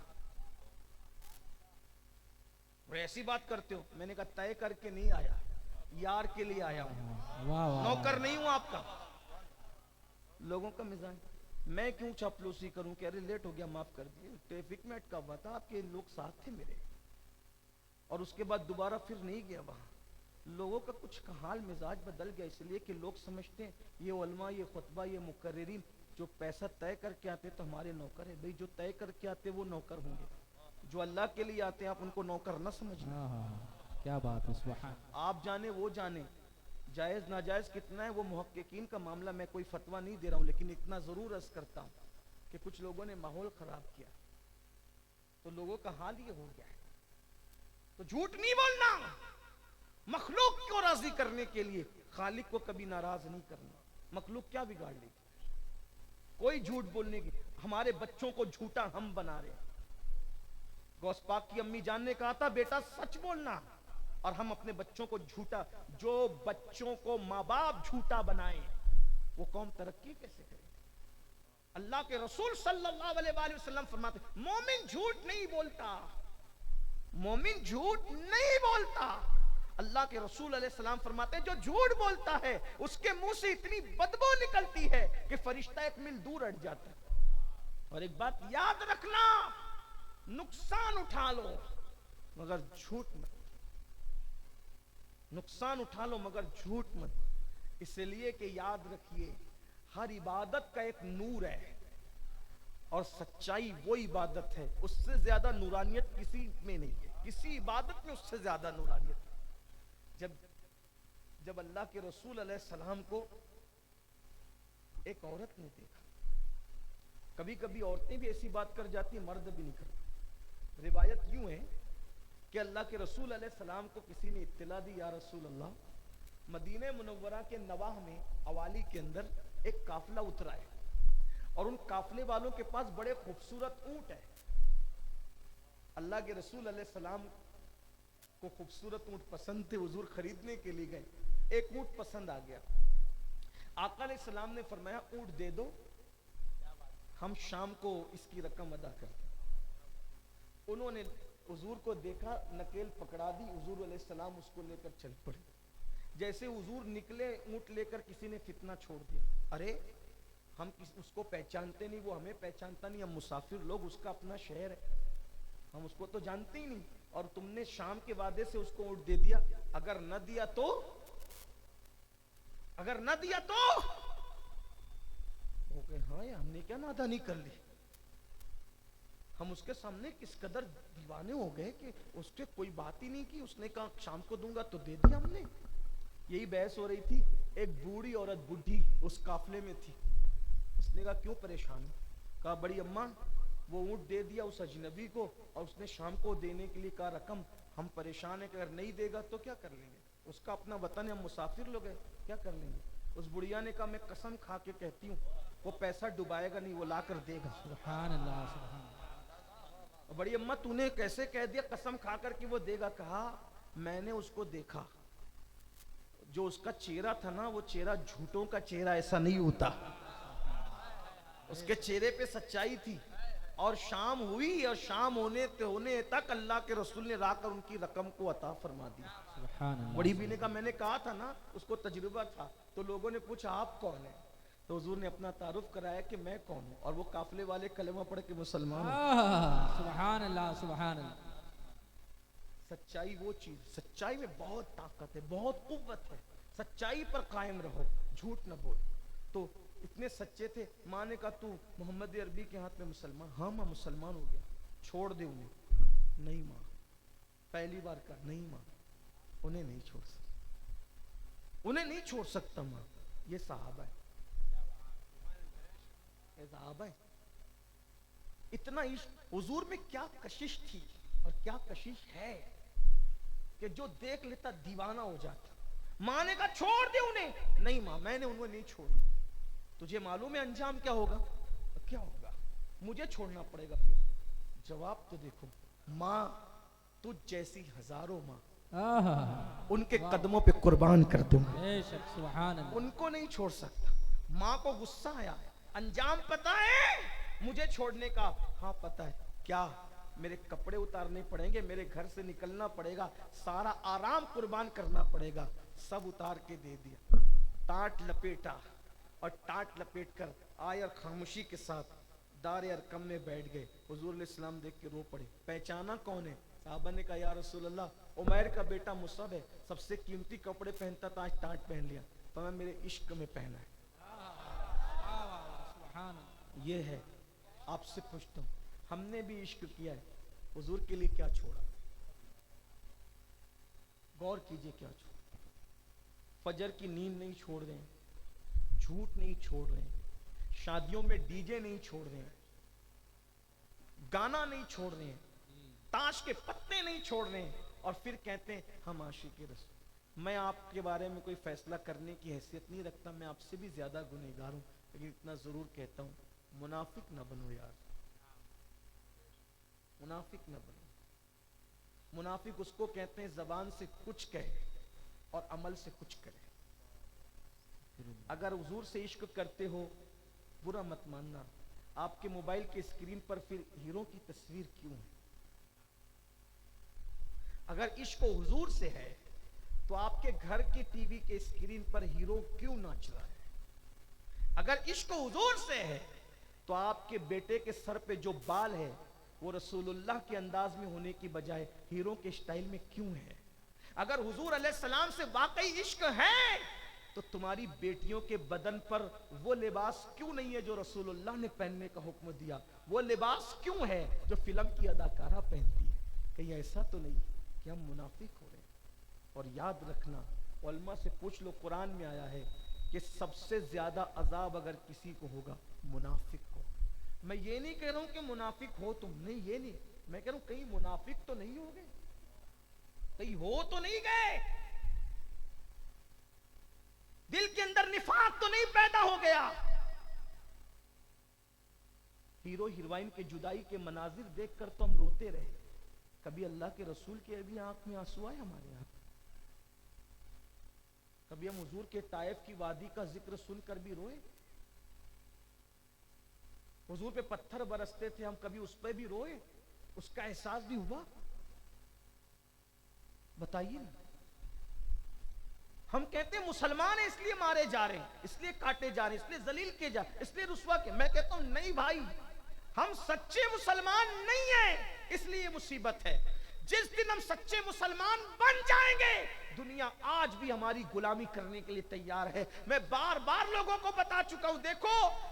اور ایسی بات کرتے ہو؟ میں نے کہا طے کر کے نہیں آیا, یار کے لیے آیا ہوں, واہ واہ. نوکر نہیں ہوں آپ کا. لوگوں کا مزاج, میں کیوں چاپلوسی کروں کہ ارے لیٹ ہو گیا معاف کر دیے, ٹریفک میں اٹکا ہوا تھا, آپ کے لوگ ساتھ تھے میرے. اور اس کے بعد دوبارہ پھر نہیں گیا وہاں. لوگوں کا کچھ حال مزاج بدل گیا, اس لیے کہ لوگ سمجھتے ہیں یہ علماء, یہ خطبہ, یہ مقررین جو پیسہ طے کر کے آتے تو ہمارے نوکر ہیں. بھئی جو طے کر کے آتے وہ نوکر ہوں گے, جو اللہ کے لیے آتے ہیں آپ ان کو نوکر نہ سمجھنا. کیا بات ہے, سبحان. آپ جانے وہ جانے, جائز ناجائز کتنا ہے وہ محققین کا معاملہ, میں کوئی فتویٰ نہیں دے رہا ہوں, لیکن اتنا ضرور عرض کرتا ہوں کہ کچھ لوگوں نے ماحول خراب کیا تو لوگوں کا حال یہ ہو گیا ہے. تو جھوٹ نہیں بولنا, مخلوق کو راضی کرنے کے لیے, خالق کو کبھی ناراض نہیں کرنا. مخلوق کیا بگاڑ لے گی؟ کوئی جھوٹ بولنے کی. ہمارے بچوں کو جھوٹا ہم بنا رہے ہیں. غوث پاک کی امی جان نے کہا تھا بیٹا سچ بولنا, اور ہم اپنے بچوں کو جھوٹا. جو بچوں کو ماں باپ جھوٹا بنائیں وہ قوم ترقی کیسے کرے؟ اللہ کے رسول صلی اللہ علیہ وآلہ وسلم فرماتے مومن جھوٹ نہیں بولتا, مومن جھوٹ نہیں بولتا. اللہ کے رسول علیہ السلام فرماتے ہیں جو جھوٹ بولتا ہے اس کے منہ سے اتنی بدبو نکلتی ہے کہ فرشتہ 1 میل دور ہٹ جاتا ہے. اور ایک بات یاد رکھنا, نقصان اٹھا لو مگر جھوٹ مت, نقصان اٹھا لو مگر جھوٹ مت. اس لیے کہ یاد رکھیے ہر عبادت کا ایک نور ہے, اور سچائی وہ عبادت ہے, اس سے زیادہ نورانیت کسی میں نہیں ہے, کسی عبادت میں اس سے زیادہ نورانیت. جب اللہ کے رسول علیہ السلام کو ایک عورت نے دیکھا, کبھی کبھی عورتیں بھی ایسی بات کر جاتی ہیں مرد بھی نہیں کرتے. روایت یوں ہے کہ اللہ کے رسول علیہ السلام کو کسی نے اطلاع دی, یا رسول اللہ مدینہ منورہ کے نواح میں اوالی کے اندر ایک قافلہ اترا ہے, اور ان قافلے والوں کے پاس بڑے خوبصورت اونٹ ہے. اللہ کے رسول علیہ السلام کو خوبصورت اونٹ پسند تھے, حضور خریدنے کے لیے گئے, ایک اونٹ پسند آ گیا. آقا علیہ السلام نے فرمایا اونٹ دے دو, ہم شام کو اس کی رقم ادا کرتے. انہوں نے حضور کو دیکھا, نکیل پکڑا دی, حضور علیہ السلام اس کو لے کر چل پڑے. جیسے حضور نکلے اونٹ لے کر کسی نے فتنہ چھوڑ دیا, ارے ہم اس کو پہچانتے نہیں، وہ ہمیں پہچانتا نہیں، ہم مسافر لوگ، اس کا اپنا شہر ہے، ہم اس کو تو جانتے ہی نہیں. اور تم نے شام کے وعدے سے اس کو اونٹ دے دیا، اگر نہ دیا تو وہ کہ ہاں ہم نے کیا نادانی کر لی. ہم اس کے سامنے کس قدر دیوانے ہو گئے کہ اس کے کوئی بات ہی نہیں کی. اس نے کہا شام کو دوں گا تو دے دیا ہم نے. یہی بحث ہو رہی تھی. ایک بوڑھی عورت بڈھی اس قافلے میں تھی. اس نے کہا کیوں پریشان ہو؟ کہا بڑی اماں وہ اونٹ دے دیا اس اجنبی کو اور اس نے شام کو دینے کے لیے کہا رقم. ہم پریشان ہیں کہ اگر نہیں دے گا تو کیا کر لیں گے؟ اس کا اپنا وطن ہے، ہم مسافر لوگ ہیں، کیا کر لیں گے؟ اس بڑھیا نے کہا میں قسم کھا کے کہتی ہوں وہ پیسہ ڈبائے گا نہیں، وہ لا کر دے گا. سبحان اللہ سبحان اللہ. بڑی اماں تو نے کیسے کہہ دیا قسم کھا کر کہ وہ دے گا؟ کہا میں نے اس کو دیکھا، جو اس کا چہرہ تھا نا وہ چہرہ جھوٹوں کا چہرہ ایسا نہیں ہوتا، اس کے چہرے پہ سچائی تھی. اور شام ہوئی اور شام ہونے تک اللہ کے رسول نے را کر ان کی رقم کو عطا فرما دی. سبحان اللہ. بڑی بھی نے کہا میں نے کہا تھا نا، اس کو تجربہ تھا. تو لوگوں نے پوچھا آپ کون ہیں؟ تو حضور نے اپنا تعارف کرایا کہ میں کون ہوں، اور وہ قافلے والے کلمہ پڑھ کے مسلمان ہیں. سبحان اللہ سبحان اللہ. سچائی وہ چیز، سچائی میں بہت طاقت ہے، بہت قوت ہے. سچائی پر قائم رہو، جھوٹ نہ بول. تو اتنے سچے تھے. ماں نے کہا تو محمد عربی کے ہاتھ میں مسلمان؟ ہاں ماں مسلمان ہو گیا. چھوڑ دے انہیں. نہیں ماں. پہلی بار کہا نہیں ماں انہیں نہیں چھوڑ سکتا، انہیں نہیں چھوڑ سکتا ماں. یہ صحابہ ہے، یہ صحابہ ہے. اتنا عشق حضور میں کیا کشش تھی اور کیا کشش ہے کہ جو دیکھ لیتا دیوانہ ہو جاتا. ماں نے کہا چھوڑ دے انہیں. نہیں ماں میں نے انہیں نہیں چھوڑا. تجھے معلوم ہے انجام کیا ہوگا؟ کیا ہوگا؟ مجھے چھوڑنا پڑے گا. پھر جواب تو دیکھو. ماں تجھ جیسی ہزاروں ماں ان کے قدموں پہ قربان کر دوں گا. بے شک سبحان اللہ. ان کو نہیں چھوڑ سکتا. ماں کو غصہ آیا. انجام پتا ہے مجھے چھوڑنے کا؟ ہاں پتا ہے. کیا؟ میرے کپڑے اتارنے پڑیں گے، میرے گھر سے نکلنا پڑے گا، سارا آرام قربان کرنا پڑے گا. سب اتار کے دے دیا. ٹاٹ لپیٹا اور ٹاٹ لپیٹ کر آئے اور خاموشی کے ساتھ دار ارقم میں بیٹھ گئے. حضور علیہ السلام دیکھ کے رو پڑے. پہچانا کون ہے؟ صحابہ نے کہا یا رسول اللہ عمیر کا بیٹا مصعب ہے، سب سے قیمتی کپڑے پہنتا تھا، آج ٹاٹ پہن لیا. تو میں میرے عشق میں پہنا ہے. یہ ہے. آپ سے پوچھتا ہوں ہم نے بھی عشق کیا ہے، حضور کے لیے کیا چھوڑا؟ غور کیجئے کیا چھوڑا. فجر کی نیند نہیں چھوڑ رہے ہیں، جھوٹ نہیں چھوڑ رہے ہیں، شادیوں میں ڈی جے نہیں چھوڑ رہے ہیں، گانا نہیں چھوڑ رہے ہیں، تاش کے پتے نہیں چھوڑ رہے ہیں، اور پھر کہتے ہیں ہم عاشق رسول. میں آپ کے بارے میں کوئی فیصلہ کرنے کی حیثیت نہیں رکھتا، میں آپ سے بھی زیادہ گنہگار ہوں، لیکن اتنا ضرور کہتا ہوں منافق نہ بنو یار. منافق نہ بنو. منافق اس کو کہتے ہیں زبان سے کچھ کہے اور عمل سے کچھ کرے. اگر حضور سے عشق کرتے ہو برا مت ماننا. آپ کے موبائل کے اسکرین پر پھر ہیرو کی تصویر کیوں ہے؟ اگر عشق حضور سے ہے تو آپ کے گھر کے ٹی وی کے اسکرین پر ہیرو کیوں ناچ رہا ہے؟ اگر عشق حضور سے ہے تو آپ کے بیٹے کے سر پہ جو بال ہے وہ رسول اللہ کے انداز میں ہونے کی بجائے ہیرو کے سٹائل میں کیوں ہے؟ اگر حضور علیہ السلام سے واقعی عشق ہے تو تمہاری بیٹیوں کے بدن پر وہ لباس کیوں نہیں ہے جو رسول اللہ نے پہننے کا حکم دیا؟ وہ لباس کیوں ہے جو فلم کی اداکارہ پہنتی ہے؟ کہیں ایسا تو نہیں کہ ہم منافق ہو رہے ہیں؟ اور یاد رکھنا علماء سے پوچھ لو، قرآن میں آیا ہے کہ سب سے زیادہ عذاب اگر کسی کو ہوگا منافق کو. میں یہ نہیں کہہ رہا ہوں کہ منافق ہو تم، نہیں یہ نہیں، میں کہہ رہا ہوں کہیں منافق تو نہیں ہو گئے، کہیں ہو تو نہیں گئے، دل کے اندر نفاق تو نہیں پیدا ہو گیا. ہیرو ہیروئن کے جدائی کے مناظر دیکھ کر تو ہم روتے رہے، کبھی اللہ کے رسول کے بھی آنکھ میں آنسو آئے ہمارے یہاں؟ کبھی ہم حضور کے طائف کی وادی کا ذکر سن کر بھی روئے؟ حضور پہ پتھر برستے تھے، ہم کبھی اس پہ بھی روئے؟ اس کا احساس بھی ہوا؟ بتائیے نا. ہم کہتے ہیں مسلمان ہیں اس لیے مارے جا رہے ہیں، اس لیے کاٹے جا رہے ہیں، اس لیے ذلیل کیے جا رہے ہیں، اس لیے رسوا کے. میں کہتا ہوں نہیں بھائی، ہم سچے مسلمان نہیں ہیں اس لیے مصیبت ہے. جس دن ہم سچے مسلمان بن جائیں گے دنیا آج بھی ہماری غلامی کرنے کے لیے تیار ہے. میں بار بار لوگوں کو بتا چکا ہوں، دیکھو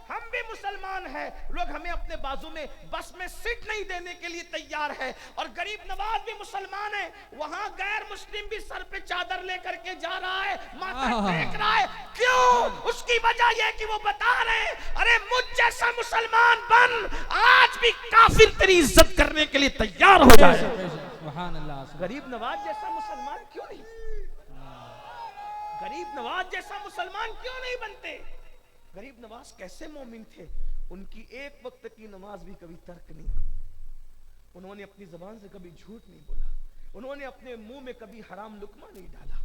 ہم بھی مسلمان ہیں، لوگ ہمیں اپنے بازو میں بس میں سیٹ نہیں دینے کے لیے تیار ہے. اور غریب نواز بھی مسلمان ہے، وہاں غیر مسلم بھی سر پہ چادر لے کر کے جا رہا ہے، ماتھا ٹیک رہا ہے. کیوں؟ اس کی وجہ یہ کہ وہ بتا رہے ہیں ارے مجھ جیسا مسلمان بن، آج بھی کافر تیری عزت کرنے کے لیے تیار ہو جائے. سبحان اللہ. غریب نواز جیسا مسلمان کیوں نہیں؟ غریب نواز جیسا مسلمان کیوں نہیں بنتے؟ غریب نواز کیسے مومن تھے؟ ان کی ایک وقت کی نماز بھی کبھی ترک نہیں. انہوں نے اپنی زبان سے کبھی جھوٹ نہیں بولا، انہوں نے اپنے منہ میں کبھی حرام لقمہ نہیں ڈالا.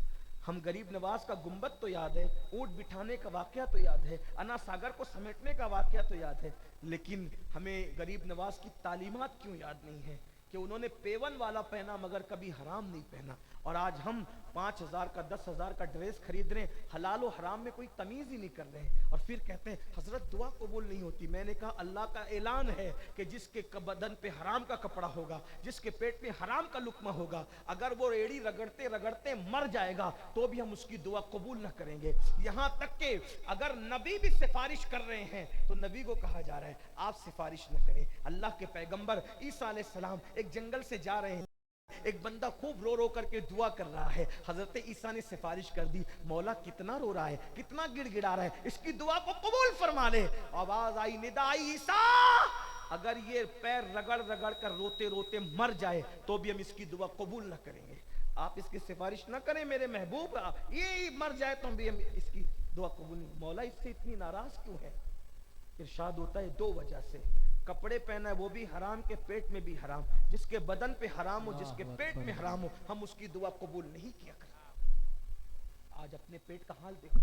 ہم غریب نواز کا گنبد تو یاد ہے، اونٹ بٹھانے کا واقعہ تو یاد ہے، انا ساگر کو سمیٹنے کا واقعہ تو یاد ہے، لیکن ہمیں غریب نواز کی تعلیمات کیوں یاد نہیں ہے کہ انہوں نے پیون والا پہنا مگر کبھی حرام نہیں پہنا. اور آج ہم 5,000 کا 10,000 کا ڈریس خرید رہے ہیں، حلال و حرام میں کوئی تمیز ہی نہیں کر رہے ہیں، اور پھر کہتے ہیں حضرت دعا قبول نہیں ہوتی. میں نے کہا اللہ کا اعلان ہے کہ جس کے بدن پہ حرام کا کپڑا ہوگا، جس کے پیٹ میں حرام کا لقمہ ہوگا، اگر وہ ایڑی رگڑتے رگڑتے مر جائے گا تو بھی ہم اس کی دعا قبول نہ کریں گے. یہاں تک کہ اگر نبی بھی سفارش کر رہے ہیں تو نبی کو کہا جا رہا ہے آپ سفارش نہ کریں. اللہ کے پیغمبر عیسیٰ علیہ السلام ایک جنگل سے جا رہے ہیں، ایک بندہ خوب رو رو کر کے دعا کر رہا ہے. حضرت عیسیٰ نے سفارش کر دی، مولا کتنا رو رہا ہے، کتنا گڑ گڑا رہا ہے، اس کی دعا کو قبول فرما لے. آواز آئی، ندا آئی، عیسیٰ اگر یہ پیر رگڑ رگڑ کر روتے روتے مر جائے تو بھی ہم اس کی دعا قبول نہ کریں گے. آپ اس کی سفارش نہ کریں میرے محبوب، یہ مر جائے تو بھی ہم اس کی دعا قبول نہیں. مولا اس سے اتنی ناراض کیوں ہے؟ ارشاد ہوتا ہے دو وجہ سے. کپڑے پہنا ہے وہ بھی حرام، کے پیٹ میں بھی حرام. جس کے بدن پہ حرام ہو، جس کے پیٹ میں حرام ہو، ہم اس کی دعا قبول نہیں کیا کرتے. آج اپنے پیٹ کا حال دیکھو،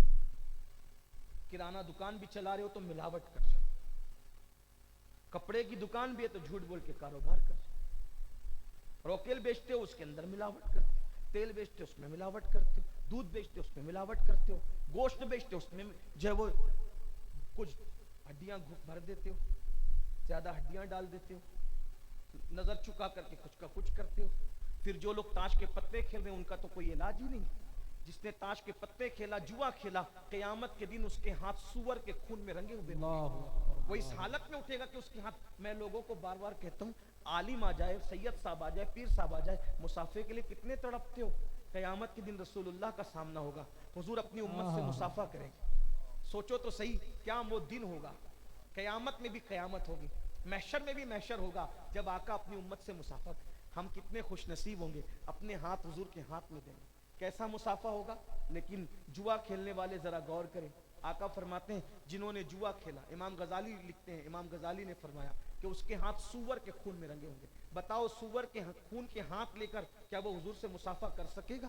کرانہ دکان بھی چلا رہے ہو تو ملاوٹ کر رہے ہو، کپڑے کی دکان بھی ہے تو جھوٹ بول کے کاروبار کر رہے ہو، روکیل بیچتے ہو اس کے اندر ملاوٹ کرتے ہو، تیل بیچتے ہو اس میں ملاوٹ کرتے ہو، دودھ بیچتے ہو اس میں ملاوٹ کرتے ہو، گوشت بیچتے ہو اس میں جو ہے وہ کچھ ہڈیاں بھر دیتے ہو، زیادہ ہڈیاں ڈال دیتے ہو، نظر چکا کر کے کچھ کا کچھ کرتے ہو. پھر جو لوگ تاش کے پتے کھیل رہے ہیں ان کا تو کوئی علاج ہی نہیں. جس نے تاش کے پتے کھیلا، جوا کھیلا، قیامت کے دن اس کے ہاتھ سور کے خون میں رنگے ہوئے ہوں گے. وہ اس حالت میں اٹھے گا کہ اس کے ہاتھ، میں لوگوں کو بار بار کہتا ہوں عالم آ جائے، سید صاحب آ جائے، پیر صاحب آ جائے، مسافے کے لیے کتنے تڑپتے ہو. قیامت کے دن رسول اللہ کا سامنا ہوگا، حضور اپنی امت سے مسافہ کریں گے. سوچو تو صحیح کیا وہ دن ہوگا. قیامت میں بھی قیامت ہوگی، محشر میں بھی محشر ہوگا جب آقا اپنی امت سے مسافہ. ہم کتنے خوش نصیب ہوں گے اپنے ہاتھ حضور کے ہاتھ میں دیں گے. کیسا مسافہ ہوگا. لیکن جوا کھیلنے والے ذرا غور کریں. آقا فرماتے ہیں جنہوں نے جوا کھیلا، امام غزالی لکھتے ہیں، امام غزالی نے فرمایا کہ اس کے ہاتھ سور کے خون میں رنگے ہوں گے. بتاؤ سور کے خون کے ہاتھ لے کر کیا وہ حضور سے مسافہ کر سکے گا؟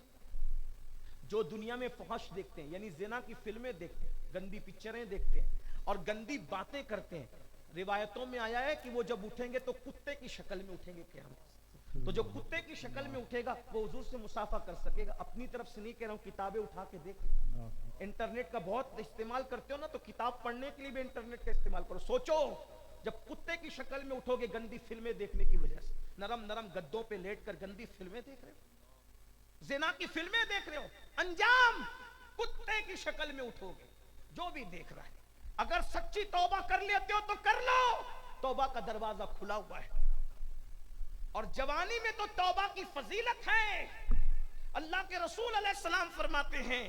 جو دنیا میں فحش دیکھتے ہیں، یعنی زنا کی فلمیں دیکھتے ہیں، گندی پکچریں دیکھتے ہیں اور گندی باتیں کرتے ہیں، روایتوں میں آیا ہے کہ وہ جب اٹھیں گے تو کتے کی شکل میں اٹھیں گے قیامت. تو جو کتے کی شکل میں اٹھے گا وہ حضور سے مسافہ کر سکے گا. اپنی طرف سے نہیں کہہ رہا ہوں، کتابیں اٹھا کے دیکھ. انٹرنیٹ کا بہت استعمال کرتے ہو نا، تو کتاب پڑھنے کے لیے بھی انٹرنیٹ کا استعمال کرو. سوچو جب کتے کی شکل میں اٹھو گے گندی فلمیں دیکھنے کی وجہ سے، نرم نرم گدوں پہ لیٹ کر گندی فلمیں دیکھ رہے ہو، زنا کی فلمیں دیکھ رہے ہو، انجام کتے کی شکل میں اٹھو گے. جو بھی دیکھ رہا ہے اگر سچی توبہ کر لیتے ہو تو کر لو، توبہ کا دروازہ کھلا ہوا ہے. اور جوانی میں تو توبہ کی فضیلت ہے. اللہ کے رسول علیہ السلام فرماتے ہیں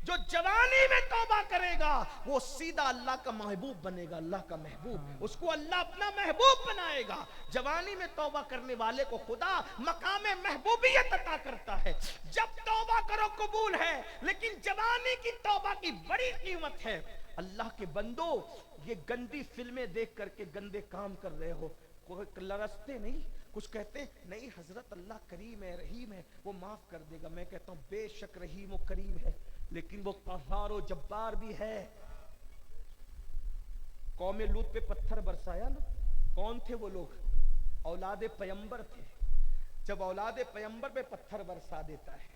جو جوانی میں توبہ کرے گا وہ سیدھا اللہ کا محبوب بنے گا. اللہ کا محبوب، اس کو اللہ اپنا محبوب بنائے گا. جوانی میں توبہ کرنے والے کو خدا مقام محبوبیت عطا کرتا ہے. جب توبہ کرو قبول ہے، لیکن جوانی کی توبہ کی بڑی قیمت ہے. اللہ کے بندو، یہ گندی فلمیں دیکھ کر کے گندے کام کر رہے ہو، کوئی لرزتے نہیں، کچھ کہتے ہیں نہیں حضرت اللہ کریم ہے، رحیم ہے، وہ معاف کر دے گا. میں کہتا ہوں بے شک رحیم و کریم ہے، لیکن وہ قہار و جبار بھی ہے. قوم لوط پہ پتھر برسایا نا، کون تھے وہ لوگ؟ اولاد پیمبر تھے. جب اولاد پیمبر پہ پتھر برسا دیتا ہے،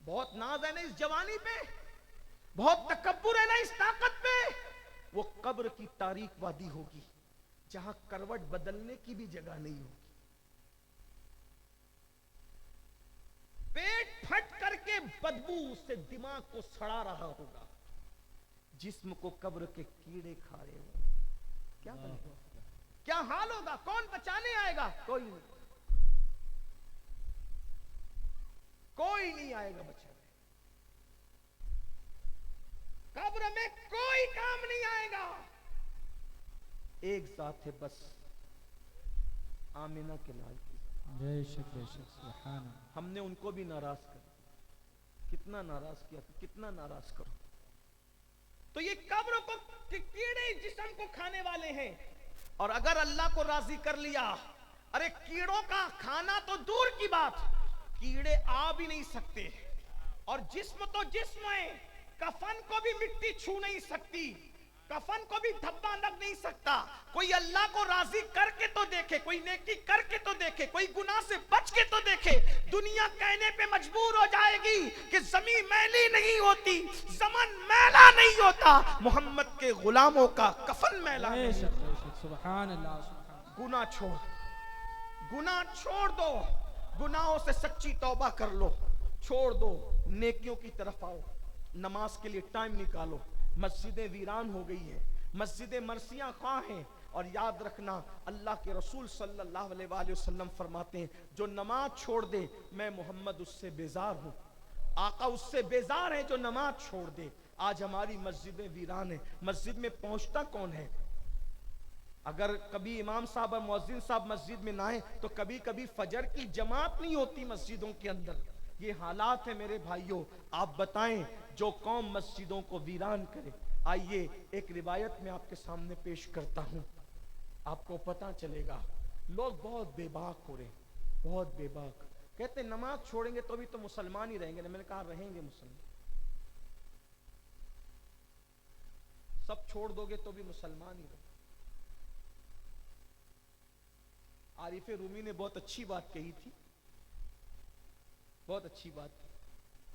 بہت ناز ہے نا اس جوانی پہ, بہت تکبر ہے نا اس طاقت پہ. وہ قبر کی تاریک وادی ہوگی جہاں کروٹ بدلنے کی بھی جگہ نہیں ہوگی. پیٹ پھٹ کر کے بدبو سے دماغ کو سڑا رہا ہوگا, جسم کو قبر کے کیڑے کھا رہے ہوں. کیا بنے گا, کیا حال ہوگا, کون بچانے آئے گا؟ کوئی نہیں, کوئی نہیں آئے گا بچانے. قبر میں کوئی کام نہیں آئے گا. ایک ذات ہے بس, آمینہ کے لال کی. بے شک سبحان اللہ. ہم نے ان کو بھی ناراض کر دیا. کتنا ناراض کیا, کتنا ناراض کرو. تو یہ قبر کو کیڑے جسم کو کھانے والے ہیں. اور اگر اللہ کو راضی کر لیا, ارے کیڑوں کا کھانا تو دور کی بات, کیڑے آ بھی نہیں سکتے. اور جسم تو جسم ہے, کفن کو بھی مٹی چھو نہیں سکتی, کفن کو بھی دھبا لگ نہیں سکتا. کوئی اللہ کو راضی کر کے تو دیکھے, کوئی نیکی کر کے تو دیکھے, کوئی گناہ سے بچ کے تو دیکھے. دنیا کہنے پہ مجبور ہو جائے گی کہ زمین میلی نہیں ہوتی, زمن میلا نہیں ہوتا, محمد کے غلاموں کا کفن میلا بے نہیں. شک سبحان اللہ. گناہ چھوڑ, گناہ چھوڑ دو, گناہوں سے سچی توبہ کر لو, چھوڑ دو, نیکیوں کی طرف آؤ. نماز کے لیے ٹائم نکالو. مسجدیں ویران ہو گئی ہیں, مسجدیں مرثیہ خواہ ہیں. اور یاد رکھنا, اللہ کے رسول صلی اللہ علیہ وآلہ وسلم فرماتے ہیں, جو نماز چھوڑ دے میں محمد اس سے بیزار ہوں. آقا اس سے بیزار ہے جو نماز چھوڑ دے. آج ہماری مسجدیں ویران ہیں. مسجد میں پہنچتا کون ہے؟ اگر کبھی امام صاحب اور مؤذن صاحب مسجد میں نہ آئیں تو کبھی کبھی فجر کی جماعت نہیں ہوتی مسجدوں کے اندر. یہ حالات ہیں میرے بھائیوں. آپ بتائیں جو قوم مسجدوں کو ویران کرے. آئیے ایک روایت میں آپ کے سامنے پیش کرتا ہوں, آپ کو پتہ چلے گا. لوگ بہت بے باک ہو رہے ہیں, بہت بے باک. کہتے ہیں نماز چھوڑیں گے تو بھی تو مسلمان ہی رہیں گے. میں نے کہا رہیں گے مسلمان. سب چھوڑ دو گے تو بھی مسلمان ہی رہیں. عارف رومی نے بہت اچھی بات کہی تھی, بہت اچھی بات.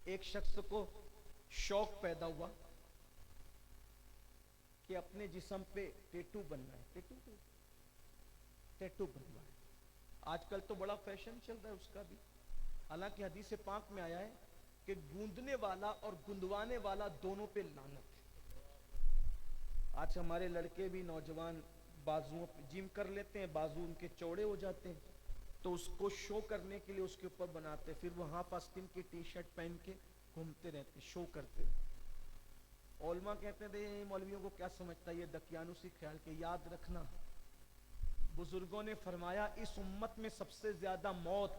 ایک شخص کو شوق پیدا ہوا کہ اپنے جسم پہ ٹیٹو بننا ہے. ٹیٹو بننا ہے. آج کل تو بڑا فیشن چل رہا ہے اس کا بھی. حالانکہ حدیث پاک میں آیا ہے کہ گوندنے والا اور گندوانے والا دونوں پہ لعنت ہے. آج ہمارے لڑکے بھی نوجوان بازوؤں پہ جم کر لیتے ہیں, بازو ان کے چوڑے ہو جاتے ہیں تو اس کو شو کرنے کے لیے اس کے اوپر بناتے, پھر وہ ہاف آستین کی ٹی شرٹ پہن کے گھومتے رہتے, شو کرتے. علماء کہتے تھے مولویوں کو کیا سمجھتا ہے یہ دقیانوسی خیال کے. یاد رکھنا بزرگوں نے فرمایا اس امت میں سب سے زیادہ موت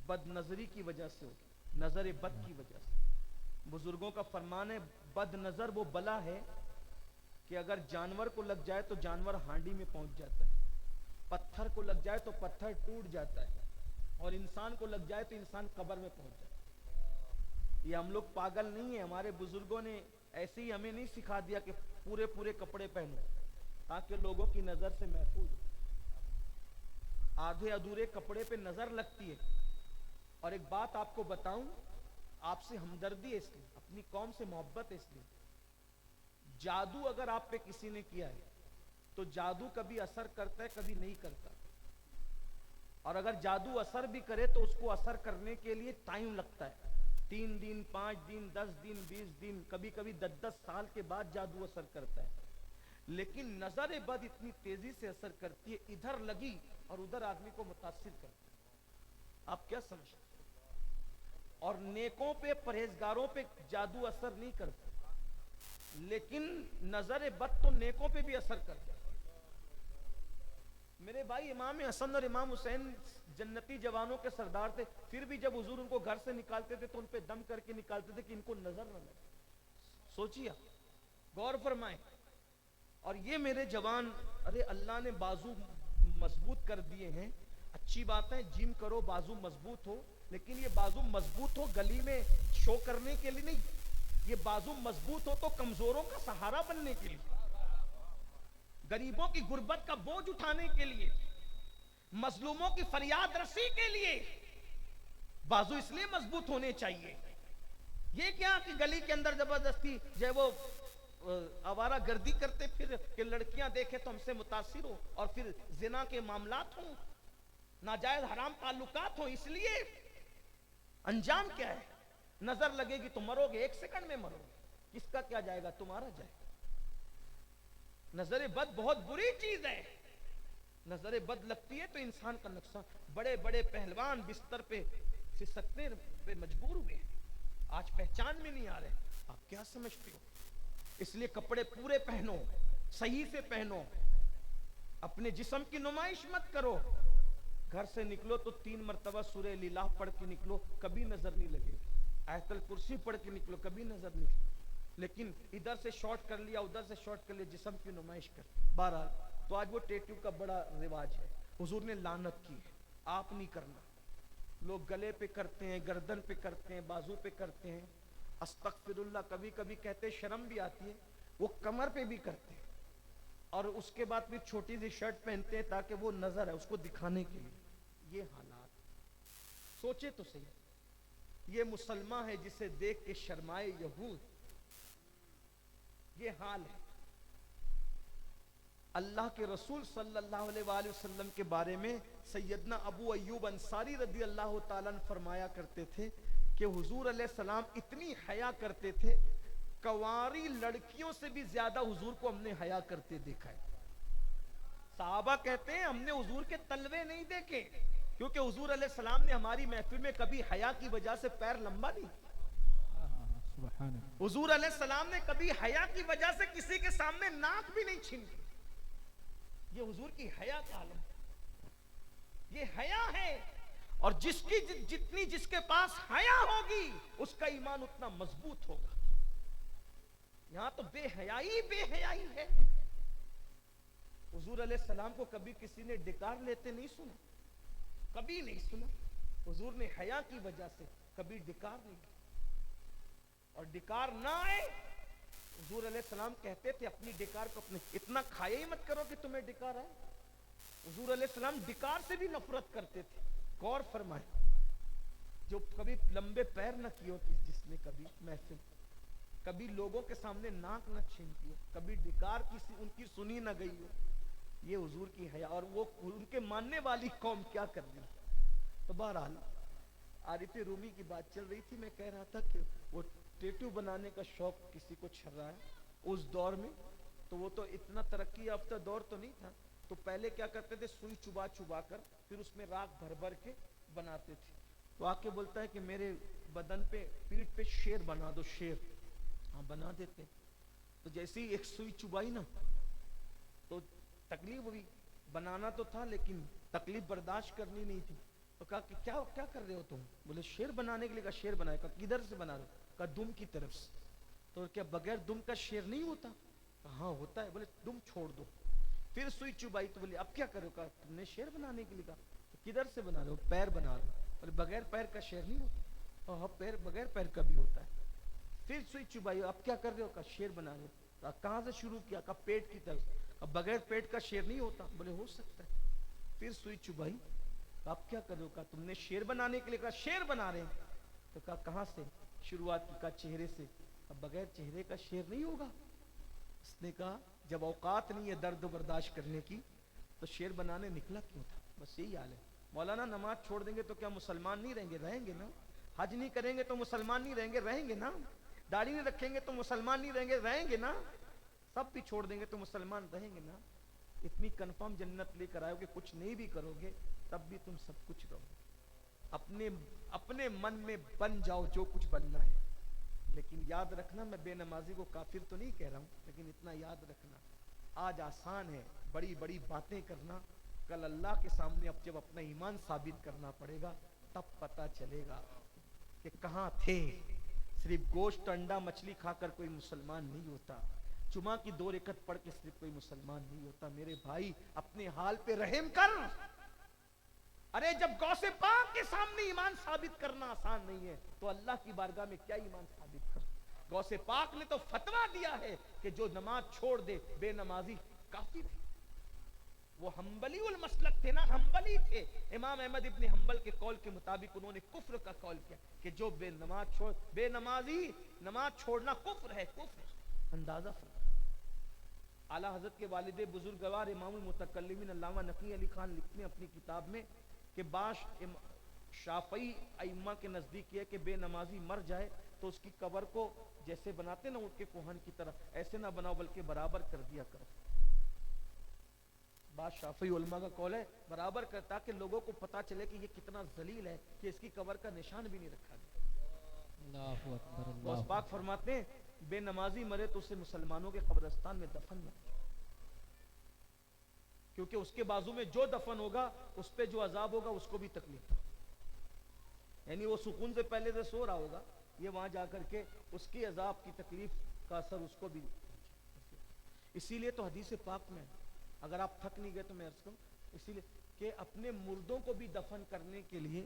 بد نظری کی وجہ سے ہوگی, نظر بد کی وجہ سے. بزرگوں کا فرمان ہے بد نظر وہ بلا ہے کہ اگر جانور کو لگ جائے تو جانور ہانڈی میں پہنچ جاتا ہے, پتھر کو لگ جائے تو پتھر ٹوٹ جاتا ہے, اور انسان کو لگ جائے تو انسان قبر میں پہنچ جاتا ہے. یہ ہم لوگ پاگل نہیں ہیں. ہمارے بزرگوں نے ایسے ہی ہمیں نہیں سکھا دیا کہ پورے کپڑے پہنو تاکہ لوگوں کی نظر سے محفوظ ہو. آدھے ادھورے کپڑے پہ نظر لگتی ہے. اور ایک بات آپ کو بتاؤں, آپ سے ہمدردی ہے اس لیے, اپنی قوم سے محبت ہے اس لیے, جادو اگر آپ پہ کسی نے کیا ہے تو جادو کبھی اثر کرتا ہے کبھی نہیں کرتا. اور اگر جادو اثر بھی کرے تو اس کو اثر کرنے کے لیے ٹائم لگتا ہے. 3 دن 5 دن 10 دن 20 دن کبھی کبھی 10 سال کے بعد جادو اثر کرتا ہے. لیکن نظر بد اتنی تیزی سے اثر کرتی ہے, ادھر لگی اور ادھر آدمی کو متاثر کرتی ہے. آپ کیا سمجھتے ہیں؟ اور نیکوں پہ پرہیزگاروں پہ جادو اثر نہیں کرتا, لیکن نظر بد تو نیکوں پہ بھی اثر کرتا ہے. میرے بھائی امام حسن اور امام حسین جنتی جوانوں کے سردار تھے, پھر بھی جب حضور ان کو گھر سے نکالتے تھے تو ان پہ دم کر کے نکالتے تھے کہ ان کو نظر نہ لگے. سوچیے, غور فرمائیں. اور یہ میرے جوان, ارے اللہ نے بازو مضبوط کر دیے ہیں, اچھی بات ہے, جم کرو بازو مضبوط ہو, لیکن یہ بازو مضبوط ہو گلی میں شو کرنے کے لیے نہیں. یہ بازو مضبوط ہو تو کمزوروں کا سہارا بننے کے لیے, غریبوں کی غربت کا بوجھ اٹھانے کے لیے, مظلوموں کی فریاد رسی کے لیے. بازو اس لیے مضبوط ہونے چاہیے. یہ کیا کہ گلی کے اندر زبردستی جو ہے وہ آوارہ گردی کرتے پھر کہ لڑکیاں دیکھیں تو ہم سے متاثر ہو اور پھر زنا کے معاملات ہوں, ناجائز حرام تعلقات ہوں. اس لیے انجام کیا ہے؟ نظر لگے گی تو مرو گے, 1 سیکنڈ میں مرو گے. کس کا کیا جائے گا؟ تمہارا جائے گا. نظر بد بہت بری چیز ہے. نظر بد لگتی ہے تو انسان کا نقصان. بڑے بڑے پہلوان بستر پہ سکتے پہ مجبور ہوئے, آج پہچان میں نہیں آ رہے. آپ کیا سمجھتے ہو؟ اس لیے کپڑے پورے پہنو, صحیح سے پہنو, اپنے جسم کی نمائش مت کرو. گھر سے نکلو تو 3 مرتبہ سورہ لیلہ پڑھ کے نکلو, کبھی نظر نہیں لگے گی. آیت الکرسی پڑھ کے نکلو, کبھی نظر نہیں. لیکن ادھر سے شارٹ کر لیا, ادھر سے شارٹ کر لیا, جسم کی نمائش کر. بہرحال تو آج وہ ٹیٹو کا بڑا رواج ہے. حضور نے لعنت کی ہے, آپ نہیں کرنا. لوگ گلے پہ کرتے ہیں, گردن پہ کرتے ہیں, بازو پہ کرتے ہیں. استغفر اللہ, کبھی کبھی کہتے شرم بھی آتی ہے, وہ کمر پہ بھی کرتے ہیں. اور اس کے بعد پھر چھوٹی سی شرٹ پہنتے ہیں تاکہ وہ نظر ہے اس کو دکھانے کے لیے. یہ حالات سوچے تو صحیح. یہ مسلمان ہے جسے دیکھ کے شرمائے یہود. یہ حال ہے. اللہ کے رسول صلی اللہ علیہ وآلہ وسلم کے بارے میں سیدنا ابو ایوب انصاری رضی اللہ تعالیٰ عنہ فرمایا کرتے تھے کہ حضور علیہ السلام اتنی حیا کرتے تھے, کنواری لڑکیوں سے بھی زیادہ حضور کو ہم نے حیا کرتے دیکھا ہے. صحابہ کہتے ہیں ہم نے حضور کے تلوے نہیں دیکھے, کیونکہ حضور علیہ السلام نے ہماری محفل میں کبھی حیا کی وجہ سے پیر لمبا نہیں. حضور علیہ السلام نے کبھی حیا کی وجہ سے کسی کے سامنے ناک بھی نہیں چھینی. یہ حضور کی حیا کا عالم ہے. یہ حیا ہے, اور جتنی جس کے پاس حیا ہوگی اس کا ایمان اتنا مضبوط ہوگا. یہاں تو بے حیائی ہے. حضور علیہ السلام کو کبھی کسی نے ڈکار لیتے نہیں سنا, کبھی نہیں سنا. حضور نے حیا کی وجہ سے کبھی ڈکار نہیں کیا. اور ڈکار نہ آئے, حضور علیہ السلام کہتے تھے اپنی ڈکار کو اپنے اتنا کھایا ہی مت کرو کہ تمہیں ڈکار آئے. حضور علیہ السلام ڈکار سے بھی نفرت کرتے تھے. غور فرمائے, جو کبھی لمبے پیر نہ کیے ہوتی, جس نے کبھی محفل, کبھی لوگوں کے سامنے ناک نہ چھینتی ہو, کبھی ڈکار ان کی سنی نہ گئی ہو. یہ حضور کی حیا. اور وہ ان کے ماننے والی قوم کیا کر رہی. تو بہرحال عارف رومی کی بات چل رہی تھی. میں کہہ رہا تھا کہ وہ ٹیٹو بنانے کا شوق کسی کو چھڑ رہا ہے اس دور میں. تو وہ تو اتنا ترقی یافتہ دور تو نہیں تھا. تو پہلے کیا کرتے تھے, سوئی چبا کر پھر اس میں راکھ بھر کے بناتے تھے. تو آ کے بولتا ہے کہ میرے بدن پہ, پیٹھ پہ شیر بنا دو, شیر. ہاں بنا دیتے. تو جیسے ہی ایک سوئی چبائی نا تو تکلیف ہوئی. بنانا تو تھا لیکن تکلیف برداشت کرنی نہیں تھی. تو کہا کہ کیا کر رہے ہو تم؟ بولے شیر بنانے کے لیے. کہا شیر بنائے. کہا کدھر سے بنا رہے ہو؟ کہا دم کی طرف سے. تو کیا بغیر دم کا شیر نہیں ہوتا؟ کہا ہاں ہوتا ہے. بولے دم چھوڑ دو. پھر سوئی چبائی. تو بولے اب کیا کرو؟ کہا تم نے شیر بنانے کے لیے کہا. تو کدھر سے بنا رہے ہو؟ پیر بنا رہے ہو. بولے بغیر پیر کا شیر نہیں ہوتا. ہاں پیر بغیر پیر کا بھی ہوتا ہے. پھر سوئی چبائی. اب کیا کر رہے ہو؟ کہا شیر بنا رہے ہو. کہا کہاں سے شروع کیا؟ کہا پیٹ کی طرف. کہا بغیر پیٹ کا شیر نہیں ہوتا. بولے ہو سکتا ہے. پھر سوئی چبائی. اب کیا کر رہے ہو؟ کہا تم نے شیر بنانے کے لیے کہا شیر بنا رہے ہیں. تو کہا کہاں سے شروعات کی؟ کہا چہرے سے. اب بغیر چہرے کا شیر نہیں ہوگا. اس نے کہا جب اوقات نہیں ہے درد برداشت کرنے کی تو شیر بنانے نکلا کیوں تھا؟ بس یہی حال ہے. مولانا نماز چھوڑ دیں گے تو کیا مسلمان نہیں رہیں گے؟ رہیں گے نا. حج نہیں کریں گے تو مسلمان نہیں رہیں گے؟ رہیں گے نا. داڑھی نہیں رکھیں گے تو مسلمان نہیں رہیں گے؟ رہیں گے نا. سب بھی چھوڑ دیں گے تو مسلمان رہیں گے نا. اتنی کنفرم جنت لے کر آئے ہو کہ کچھ نہیں بھی کرو گے تب بھی تم سب کچھ رہو. اپنے من میں بن جاؤ جو کچھ بننا ہے. لیکن یاد رکھنا, میں بے نمازی کو کافر تو نہیں کہہ رہا ہوں, لیکن اتنا یاد رکھنا آج آسان ہے بڑی بڑی باتیں کرنا. کل اللہ کے سامنے اب جب اپنا ایمان ثابت کرنا پڑے گا تب پتا چلے گا کہ کہاں تھے. صرف گوشت انڈا مچھلی کھا کر کوئی مسلمان نہیں ہوتا. جمعہ کی 2 رکعت پڑھ کے صرف کوئی مسلمان نہیں ہوتا. میرے بھائی اپنے حال پہ رحم کر. ارے جب غوث پاک کے سامنے ایمان ثابت کرنا آسان نہیں ہے تو اللہ کی بارگاہ میں کیا ایمان ثابت کر. غوث پاک نے تو فتویٰ دیا ہے کہ جو نماز چھوڑ دے بے نمازی کافر ہے. وہ حنبلی المسلک تھے نا، حنبلی تھے. امام احمد ابن حنبل کے قول کے مطابق انہوں نے کفر کا قول کیا کہ جو بے نمازی نماز چھوڑنا کفر ہے، کفر ہے. اندازہ فرمائیں. اعلیٰ حضرت کے والد بزرگوار امام المتکلمین علامہ نقی علی خان لکھتے ہیں اپنی کتاب میں کہ باش شافعی ائمہ کے نزدیک یہ کہ بے نمازی مر جائے تو اس کی قبر کو جیسے بناتے نا اونٹ کے کوہن کی طرح، ایسے نہ بناؤ بلکہ برابر کر دیا کرو. بات شافعی علماء کا قول ہے برابر کر، تاکہ لوگوں کو پتا چلے کہ یہ کتنا ذلیل ہے کہ اس کی قبر کا نشان بھی نہیں رکھا گیا. اللہ اکبر. غوث اللہ پاک فرماتے ہیں بے نمازی مرے تو اسے مسلمانوں کے قبرستان میں دفن نہ کرو، کیونکہ اس کے بازو میں جو دفن ہوگا اس پہ جو عذاب ہوگا اس کو بھی تکلیف ہوگا. یعنی وہ سکون سے پہلے سے سو رہا ہوگا، یہ وہاں جا کر کے اس کی عذاب کی تکلیف کا اثر اس کو بھی. اسی لیے تو حدیث پاک میں اگر آپ تھک نہیں گئے تو میں عرض کروں، اسی لیے کہ اپنے مردوں کو بھی دفن کرنے کے لیے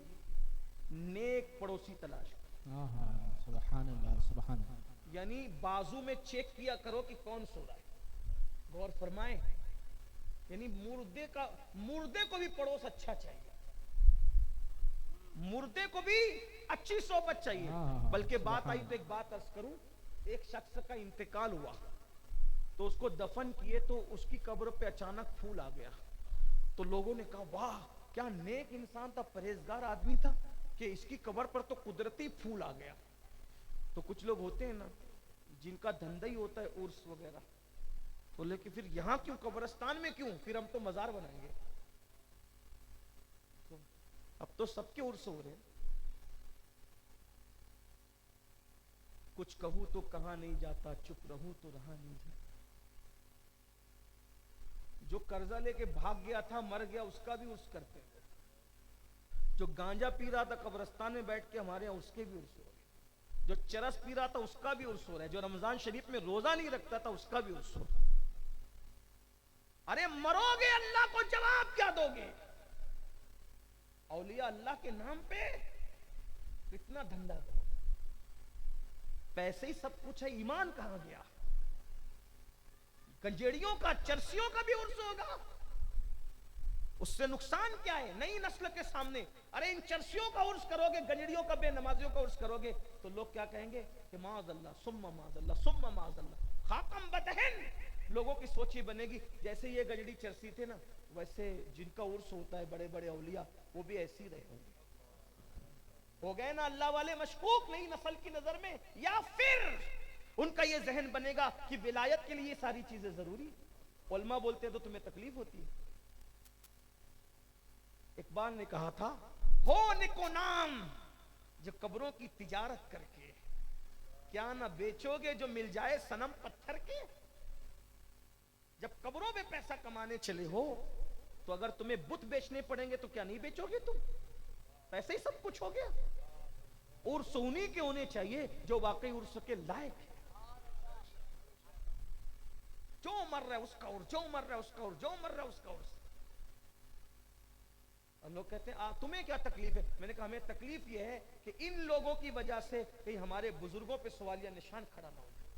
نیک پڑوسی تلاش کرو. سبحان اللہ سبحان اللہ. یعنی بازو میں چیک کیا کرو کہ کون سو رہا ہے. غور فرمائیں. یعنی مردے کو بھی پڑوس اچھا چاہیے، مردے کو بھی اچھی صحبت چاہیے. بلکہ بات آئی تو ایک بات عرض کروں، ایک شخص کا انتقال ہوا تو اس کو دفن کیے تو اس کی قبر پہ اچانک پھول آ گیا. تو لوگوں نے کہا واہ کیا نیک انسان تھا، پرہیزگار آدمی تھا کہ اس کی قبر پر تو قدرتی پھول آ گیا. تو کچھ لوگ ہوتے ہیں نا جن کا دھندا ہی ہوتا ہے عرس وغیرہ، تو لیکن پھر یہاں کیوں، قبرستان میں کیوں، پھر ہم تو مزار بنائیں گے. اب تو سب کے عرس ہو رہے ہیں. کچھ کہوں تو کہاں نہیں جاتا، چپ رہوں تو رہا نہیں جاتا. جو قرضہ لے کے بھاگ گیا تھا مر گیا اس کا بھی عرس کرتے ہیں. جو گانجا پی رہا تھا قبرستان میں بیٹھ کے ہمارے یہاں اس کے بھی عرس ہو رہے ہیں. جو چرس پی رہا تھا اس کا بھی عرس ہو رہا ہے. جو رمضان شریف میں روزہ نہیں رکھتا تھا اس کا بھی عرس ہو رہا ہے. ارے مرو گے اللہ کو جواب کیا دو گے؟ اولیاء اللہ کے نام پہ کتنا دھندا کرو. پیسے ہی سب کچھ ہے، ایمان کہاں گیا؟ گنجیڑیوں کا چرسیوں کا بھی عرس ہوگا، اس سے نقصان کیا ہے نئی نسل کے سامنے؟ ارے ان چرسیوں کا عرس کرو گے، گنجیڑیوں کا بے نمازیوں کا عرس کرو گے تو لوگ کیا کہیں گے کہ معاذ اللہ ثم معاذ اللہ ثم معاذ اللہ خاکم بدہن. لوگوں کی سوچ ہی بنے گی جیسے یہ گجڑی چرسی تھے نا، ویسے جن کا عرس ہوتا ہے بڑے بڑے اولیاء وہ بھی ایسے ہی رہے ہوں گے. ہو گئے نا اللہ والے مشکوک نئی نسل کی نظر میں، یا پھر ان کا یہ ذہن بنے گا کہ ولایت کے لیے یہ ساری چیزیں ضروری. علماء بولتے ہیں تو تمہیں تکلیف ہوتی ہے. اقبال نے کہا تھا ہو نکو نام جو قبروں کی تجارت کر کے، کیا نہ بیچو گے جو مل جائے صنم پتھر کے. جب قبروں میں پیسہ کمانے چلے ہو تو اگر تمہیں بت بیچنے پڑیں گے تو کیا نہیں بیچو گے تم؟ پیسے ہی سب کچھ ہو گیا. عرس انہی کے ہونے چاہیے جو واقعی عرس کے لائق ہے. جو مر رہا ہے اس کا عرس، جو مر رہا ہے اس کا عرس، جو مر رہا ہے اس کا عرس. اور لوگ کہتے ہیں تمہیں کیا تکلیف ہے؟ میں نے کہا ہمیں تکلیف یہ ہے کہ ان لوگوں کی وجہ سے کہیں ہمارے بزرگوں پہ سوالیہ نشان کھڑا نہ ہو جائے.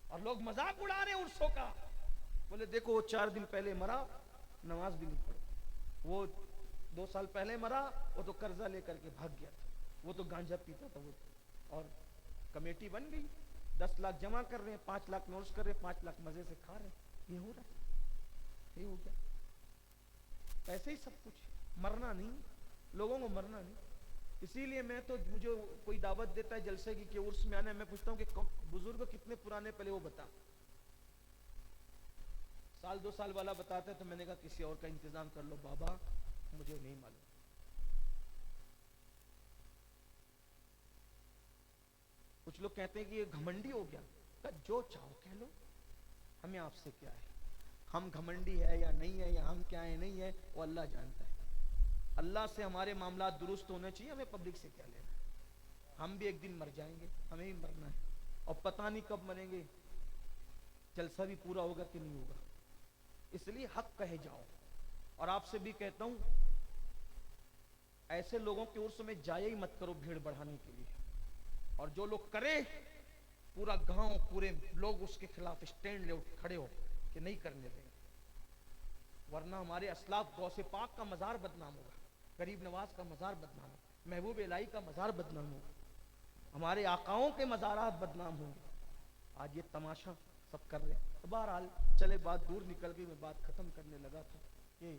اور لوگ مذاق اڑا رہے ہیں عرسوں کا. بولے دیکھو وہ 4 دن پہلے مرا نماز بھی نہیں پڑھی، وہ 2 سال پہلے مرا وہ تو قرضہ لے کر کے بھاگ گیا تھا، وہ تو گانجا پیتا تھا، وہ اور کمیٹی بن گئی 10 لاکھ جمع کر رہے ہیں، 5 لاکھ نوٹس کر رہے ہیں، 5 لاکھ مزے سے کھا رہے ہیں. یہ ہو رہا ہے، یہ ہو گیا. پیسے ہی سب کچھ، مرنا نہیں، لوگوں کو مرنا نہیں. اسی لیے میں تو مجھے کوئی دعوت دیتا ہے جلسے کی کہ عرس میں آنا، میں پوچھتا ہوں کہ بزرگ کتنے پرانے پہلے وہ بتا. 1 2 سال والا بتاتا ہے تو میں نے کہا کسی اور کا انتظام کر لو بابا، مجھے نہیں معلوم. کچھ لوگ کہتے ہیں کہ یہ گھمنڈی ہو گیا. جو چاہو کہہ لو، ہمیں آپ سے کیا ہے؟ ہم گھمنڈی ہے یا نہیں ہے، یا ہم کیا ہے نہیں ہے، وہ اللہ جانتا ہے. اللہ سے ہمارے معاملات درست ہونے چاہیے، ہمیں پبلک سے کیا لینا. ہم بھی ایک دن مر جائیں گے، ہمیں بھی مرنا ہے، اور پتہ نہیں کب مریں گے، جلسہ بھی پورا ہوگا کہ نہیں ہوگا. اس لیے حق کہے جاؤ. اور آپ سے بھی کہتا ہوں ایسے لوگوں کے عرس میں جائے ہی مت کرو بھیڑ بڑھانے کے لیے. اور جو لوگ کرے پورا گاؤں پورے لوگ اس کے خلاف اسٹینڈ لے کھڑے ہو کہ نہیں کرنے دیں. ورنہ ہمارے اسلاف غوث پاک کا مزار بدنام ہوگا, غریب نواز کا مزار بدنام ہوگا, محبوب الہی کا مزار بدنام ہوگا, ہمارے آقاؤں کے مزارات بدنام ہوں گے. آج یہ تماشا سب کر رہے ہیں. بہرحال چلے بات دور نکل گئی, میں بات ختم کرنے لگا تھا. یہ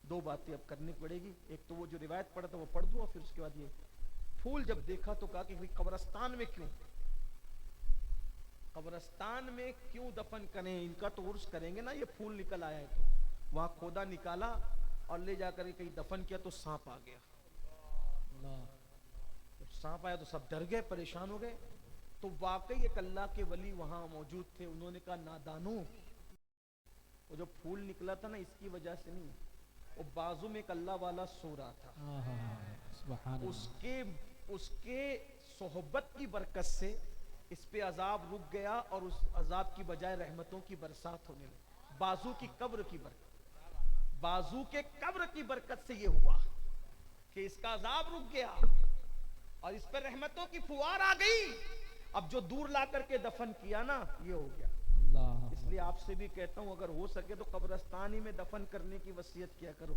دو باتیں اب کرنی پڑے گی. ایک تو وہ جو روایت پڑھا تھا وہ پڑھ دوں, اور پھر اس کے بعد یہ پھول جب دیکھا تو کہا کہ قبرستان میں کیوں, قبرستان میں کیوں دفن کریں, ان کا تو عرس کریں گے نا. یہ پھول نکل آیا ہے, تو وہاں کھودا نکالا اور لے جا کر کہیں دفن کیا تو سانپ آ گیا. جب سانپ آیا تو سب ڈر گئے, پریشان ہو گئے. تو واقعی ایک اللہ کے ولی وہاں موجود تھے, انہوں نے کہا نادانو, وہ جو پھول نکلا تھا نا اس کی وجہ سے نہیں, وہ بازو میں ایک اللہ والا سو رہا تھا, اس کے صحبت کی برکت سے اس پہ عذاب رک گیا اور اس عذاب کی بجائے رحمتوں کی برسات ہونے لگی. بازو کی قبر کی برکت, بازو کے قبر کی برکت سے یہ ہوا کہ اس کا عذاب رک گیا اور اس پر رحمتوں کی فوار آ گئی. اب جو دور لا کر کے دفن کیا نا یہ ہو گیا. اس لیے آپ سے بھی کہتا ہوں اگر ہو سکے تو قبرستان ہی میں دفن کرنے کی وصیت کیا کرو,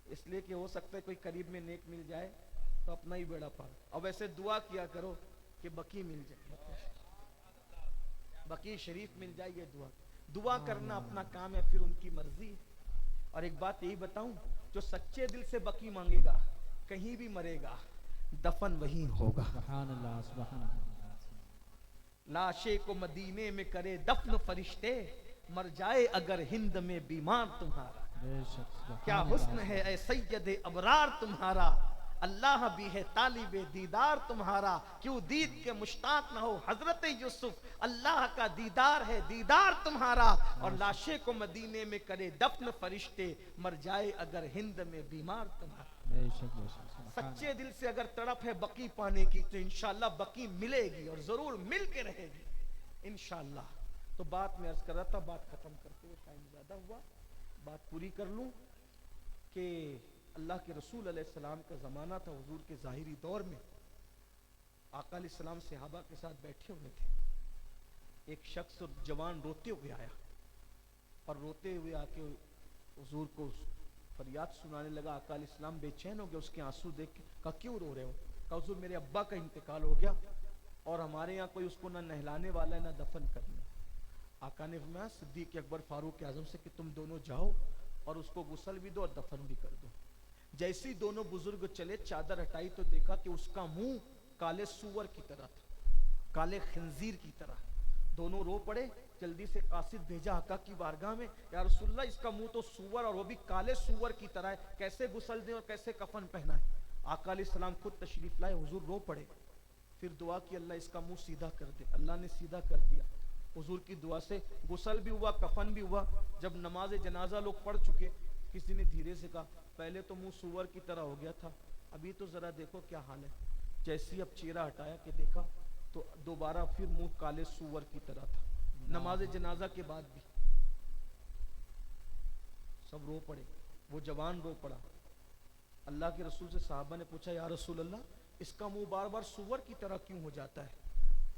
اس لیے کہ ہو سکتا ہے کوئی قریب میں نیک مل جائے تو اپنا ہی بیڑا پار. اور ویسے دعا کیا کرو کہ بقی مل جائے, بقی شریف مل جائے. یہ دعا کرنا اپنا کام ہے, پھر ان کی مرضی. اور ایک بات یہی بتاؤں, جو سچے دل سے بقی مانگے گا کہیں بھی مرے گا دفن وہیں ہوگا. سبحان اللہ, سبحان اللہ. لاشے کو مدینے میں کرے دفن فرشتے, مر جائے اگر ہند میں بیمار تمہارا. کیا حسن ہے اے سید ابرار تمہارا, اللہ بھی ہے طالب دیدار تمہارا. کیوں دید کے مشتاق نہ ہو حضرت یوسف, اللہ کا دیدار ہے دیدار تمہارا. اور لاشے کو مدینے میں کرے دفن فرشتے, مر جائے اگر ہند میں بیمار تمہارا. سچے دل سے اگر تڑپ ہے بقی پانے کی تو انشاءاللہ بقی ملے گی اور ضرور مل کے رہے گی انشاءاللہ. تو بات میں عرض کر رہا تھا, بات ختم کرتے ہوئے ٹائم زیادہ ہوا, بات پوری کر لوں کہ اللہ کے رسول علیہ السلام کا زمانہ تھا. حضور کے ظاہری دور میں آقا علیہ السلام صحابہ کے ساتھ بیٹھے ہوئے تھے. ایک شخص جوان روتے ہوئے آیا اور روتے ہوئے آ کے حضور کو فریاد سنانے لگا. آقا علیہ السلام بے چین ہو گیا اس کے آنسو دیکھ کے. کہا کیوں رو رہے ہو؟ کہا حضور میرے ابا کا انتقال ہو گیا اور ہمارے یہاں کوئی اس کو نہ نہلانے والا ہے نہ دفن کرنے. آقا نے فرمایا صدیق اکبر فاروق اعظم سے کہ تم دونوں جاؤ اور اس کو غسل بھی دو اور دفن بھی کر دو. جیسے دونوں بزرگ چلے, چادر ہٹائی تو دیکھا کہ اس کا منہ کالے سور کی طرح تھا, کالے خنزیر کی طرح. دونوں رو پڑے, جلدی سے قاصد بھیجا آقا کی بارگاہ میں, یا رسول اللہ اس کا منہ تو سور اور وہ بھی کالے سور کی طرح ہے, کیسے غسل دیں اور کیسے کفن پہنائیں. آقا علیہ السلام خود تشریف لائے, حضور رو پڑے, پھر دعا کی اللہ اس کا منہ سیدھا کر دے. اللہ نے سیدھا کر دیا. حضور کی دعا سے غسل بھی ہوا, کفن بھی ہوا. جب نماز جنازہ لوگ پڑھ چکے, کسی نے دھیرے سے کہا پہلے تو منہ سور کی طرح ہو گیا تھا, ابھی تو ذرا دیکھو کیا حال ہے. جیسی اب چہرہ ہٹایا کہ دیکھا تو دوبارہ پھر منہ کالے سور کی طرح تھا. نماز جنازہ کے بعد بھی سب رو پڑے, وہ جوان رو پڑا. اللہ کے رسول سے صحابہ نے پوچھا یا رسول اللہ اس کا منہ بار بار سور کی طرح کیوں ہو جاتا ہے؟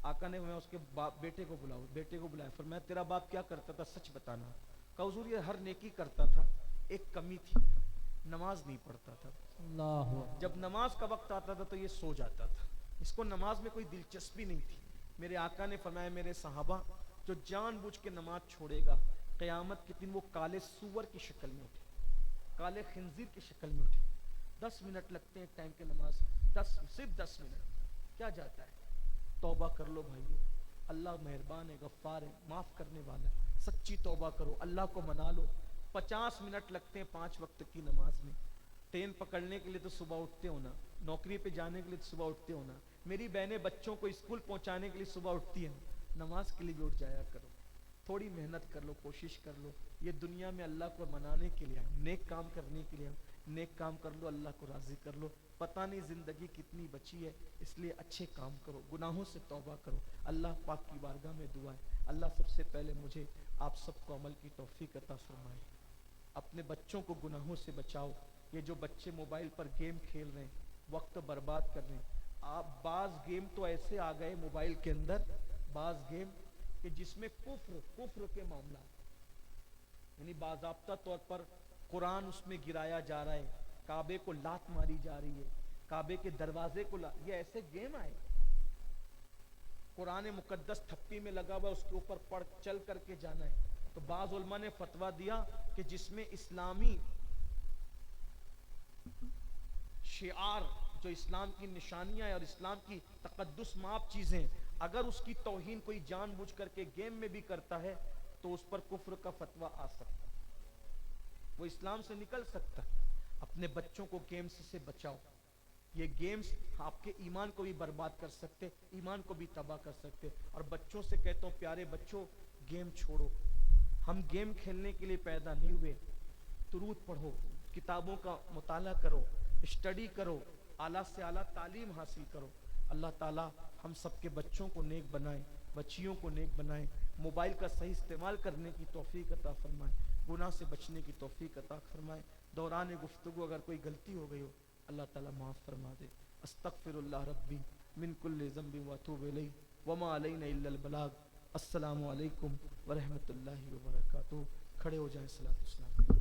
آقا نے اس کے بیٹے کو بلاؤ, بیٹے کو بلایا. فرمایا تیرا باپ کیا کرتا تھا سچ بتانا. کہا حضور یہ ہر نیکی کرتا تھا, ایک کمی تھی نماز نہیں پڑھتا تھا. جب نماز کا وقت آتا تھا تو یہ سو جاتا تھا, اس کو نماز میں کوئی دلچسپی نہیں تھی. میرے آقا نے فرمایا میرے صحابہ جو جان بوجھ کے نماز چھوڑے گا قیامت کے دن وہ کالے سور کی شکل میں اٹھے, کالے خنزیر کی شکل میں اٹھے. 10 منٹ لگتے ہیں ٹائم کے نماز, صرف 10 منٹ کیا جاتا ہے. توبہ کر لو بھائی, اللہ مہربان ہے, غفار ہے, معاف کرنے والا ہے. سچی توبہ کرو, اللہ کو منا لو. 50 منٹ لگتے ہیں 5 وقت کی نماز میں. ٹرین پکڑنے کے لیے تو صبح اٹھتے ہونا, نوکری پہ جانے کے لیے تو صبح اٹھتے ہونا, میری بہنیں بچوں کو اسکول پہنچانے کے لیے صبح اٹھتی ہیں, نماز کے لیے بھی اٹھ جایا کرو. تھوڑی محنت کر لو, کوشش کر لو. یہ دنیا میں اللہ کو منانے کے لیے, نیک کام کرنے کے لیے, نیک کام کر لو, اللہ کو راضی کر لو. پتہ نہیں زندگی کتنی بچی ہے, اس لیے اچھے کام کرو, گناہوں سے توبہ کرو. اللہ پاک کی بارگاہ میں دعا ہے اللہ سب سے پہلے مجھے آپ سب کو عمل کی توفیق عطا فرمائے. اپنے بچوں کو گناہوں سے بچاؤ. یہ جو بچے موبائل پر گیم کھیل رہے ہیں, وقت برباد کر رہے ہیں, آپ بعض گیم تو ایسے آ گئے موبائل کے اندر, بعض گیم کہ جس میں کفر کے معاملات, یعنی باضابطہ طور پر قرآن اس میں گرایا جا رہا ہے، کعبے کو لات ماری جا رہی ہے، کعبے کے دروازے کو یہ ایسے گیم آئے، قرآن مقدس تھپی میں لگا ہوا اس کے اوپر پڑھ چل کر کے جانا ہے۔ تو بعض علماء نے فتویٰ دیا کہ جس میں اسلامی شعار، جو اسلام کی نشانیاں ہیں اور اسلام کی تقدس مآب چیزیں، اگر اس کی توہین کوئی جان بوجھ کر کے گیم میں بھی کرتا ہے تو اس پر کفر کا فتویٰ آ سکتا ہے، وہ اسلام سے نکل سکتا ہے۔ اپنے بچوں کو گیمز سے بچاؤ، یہ گیمز آپ کے ایمان کو بھی برباد کر سکتے، ایمان کو بھی تباہ کر سکتے۔ اور بچوں سے کہتا ہوں پیارے بچوں، گیم چھوڑو، ہم گیم کھیلنے کے لیے پیدا نہیں ہوئے، درود پڑھو، کتابوں کا مطالعہ کرو، اسٹڈی کرو، اعلیٰ سے اعلیٰ تعلیم حاصل کرو۔ اللہ تعالیٰ ہم سب کے بچوں کو نیک بنائے، بچیوں کو نیک بنائے، موبائل کا صحیح استعمال کرنے کی توفیق عطا فرمائے، گناہ سے بچنے کی توفیق عطا فرمائے۔ دوران گفتگو اگر کوئی غلطی ہو گئی ہو اللہ تعالیٰ معاف فرما دے۔ استغفر اللہ ربی من کل ذنب واتوب الیہ وما علینا الا البلاغ۔ السلام علیکم ورحمۃ اللہ وبرکاتہ۔ کھڑے ہو جائیں، صلاۃ والسلام۔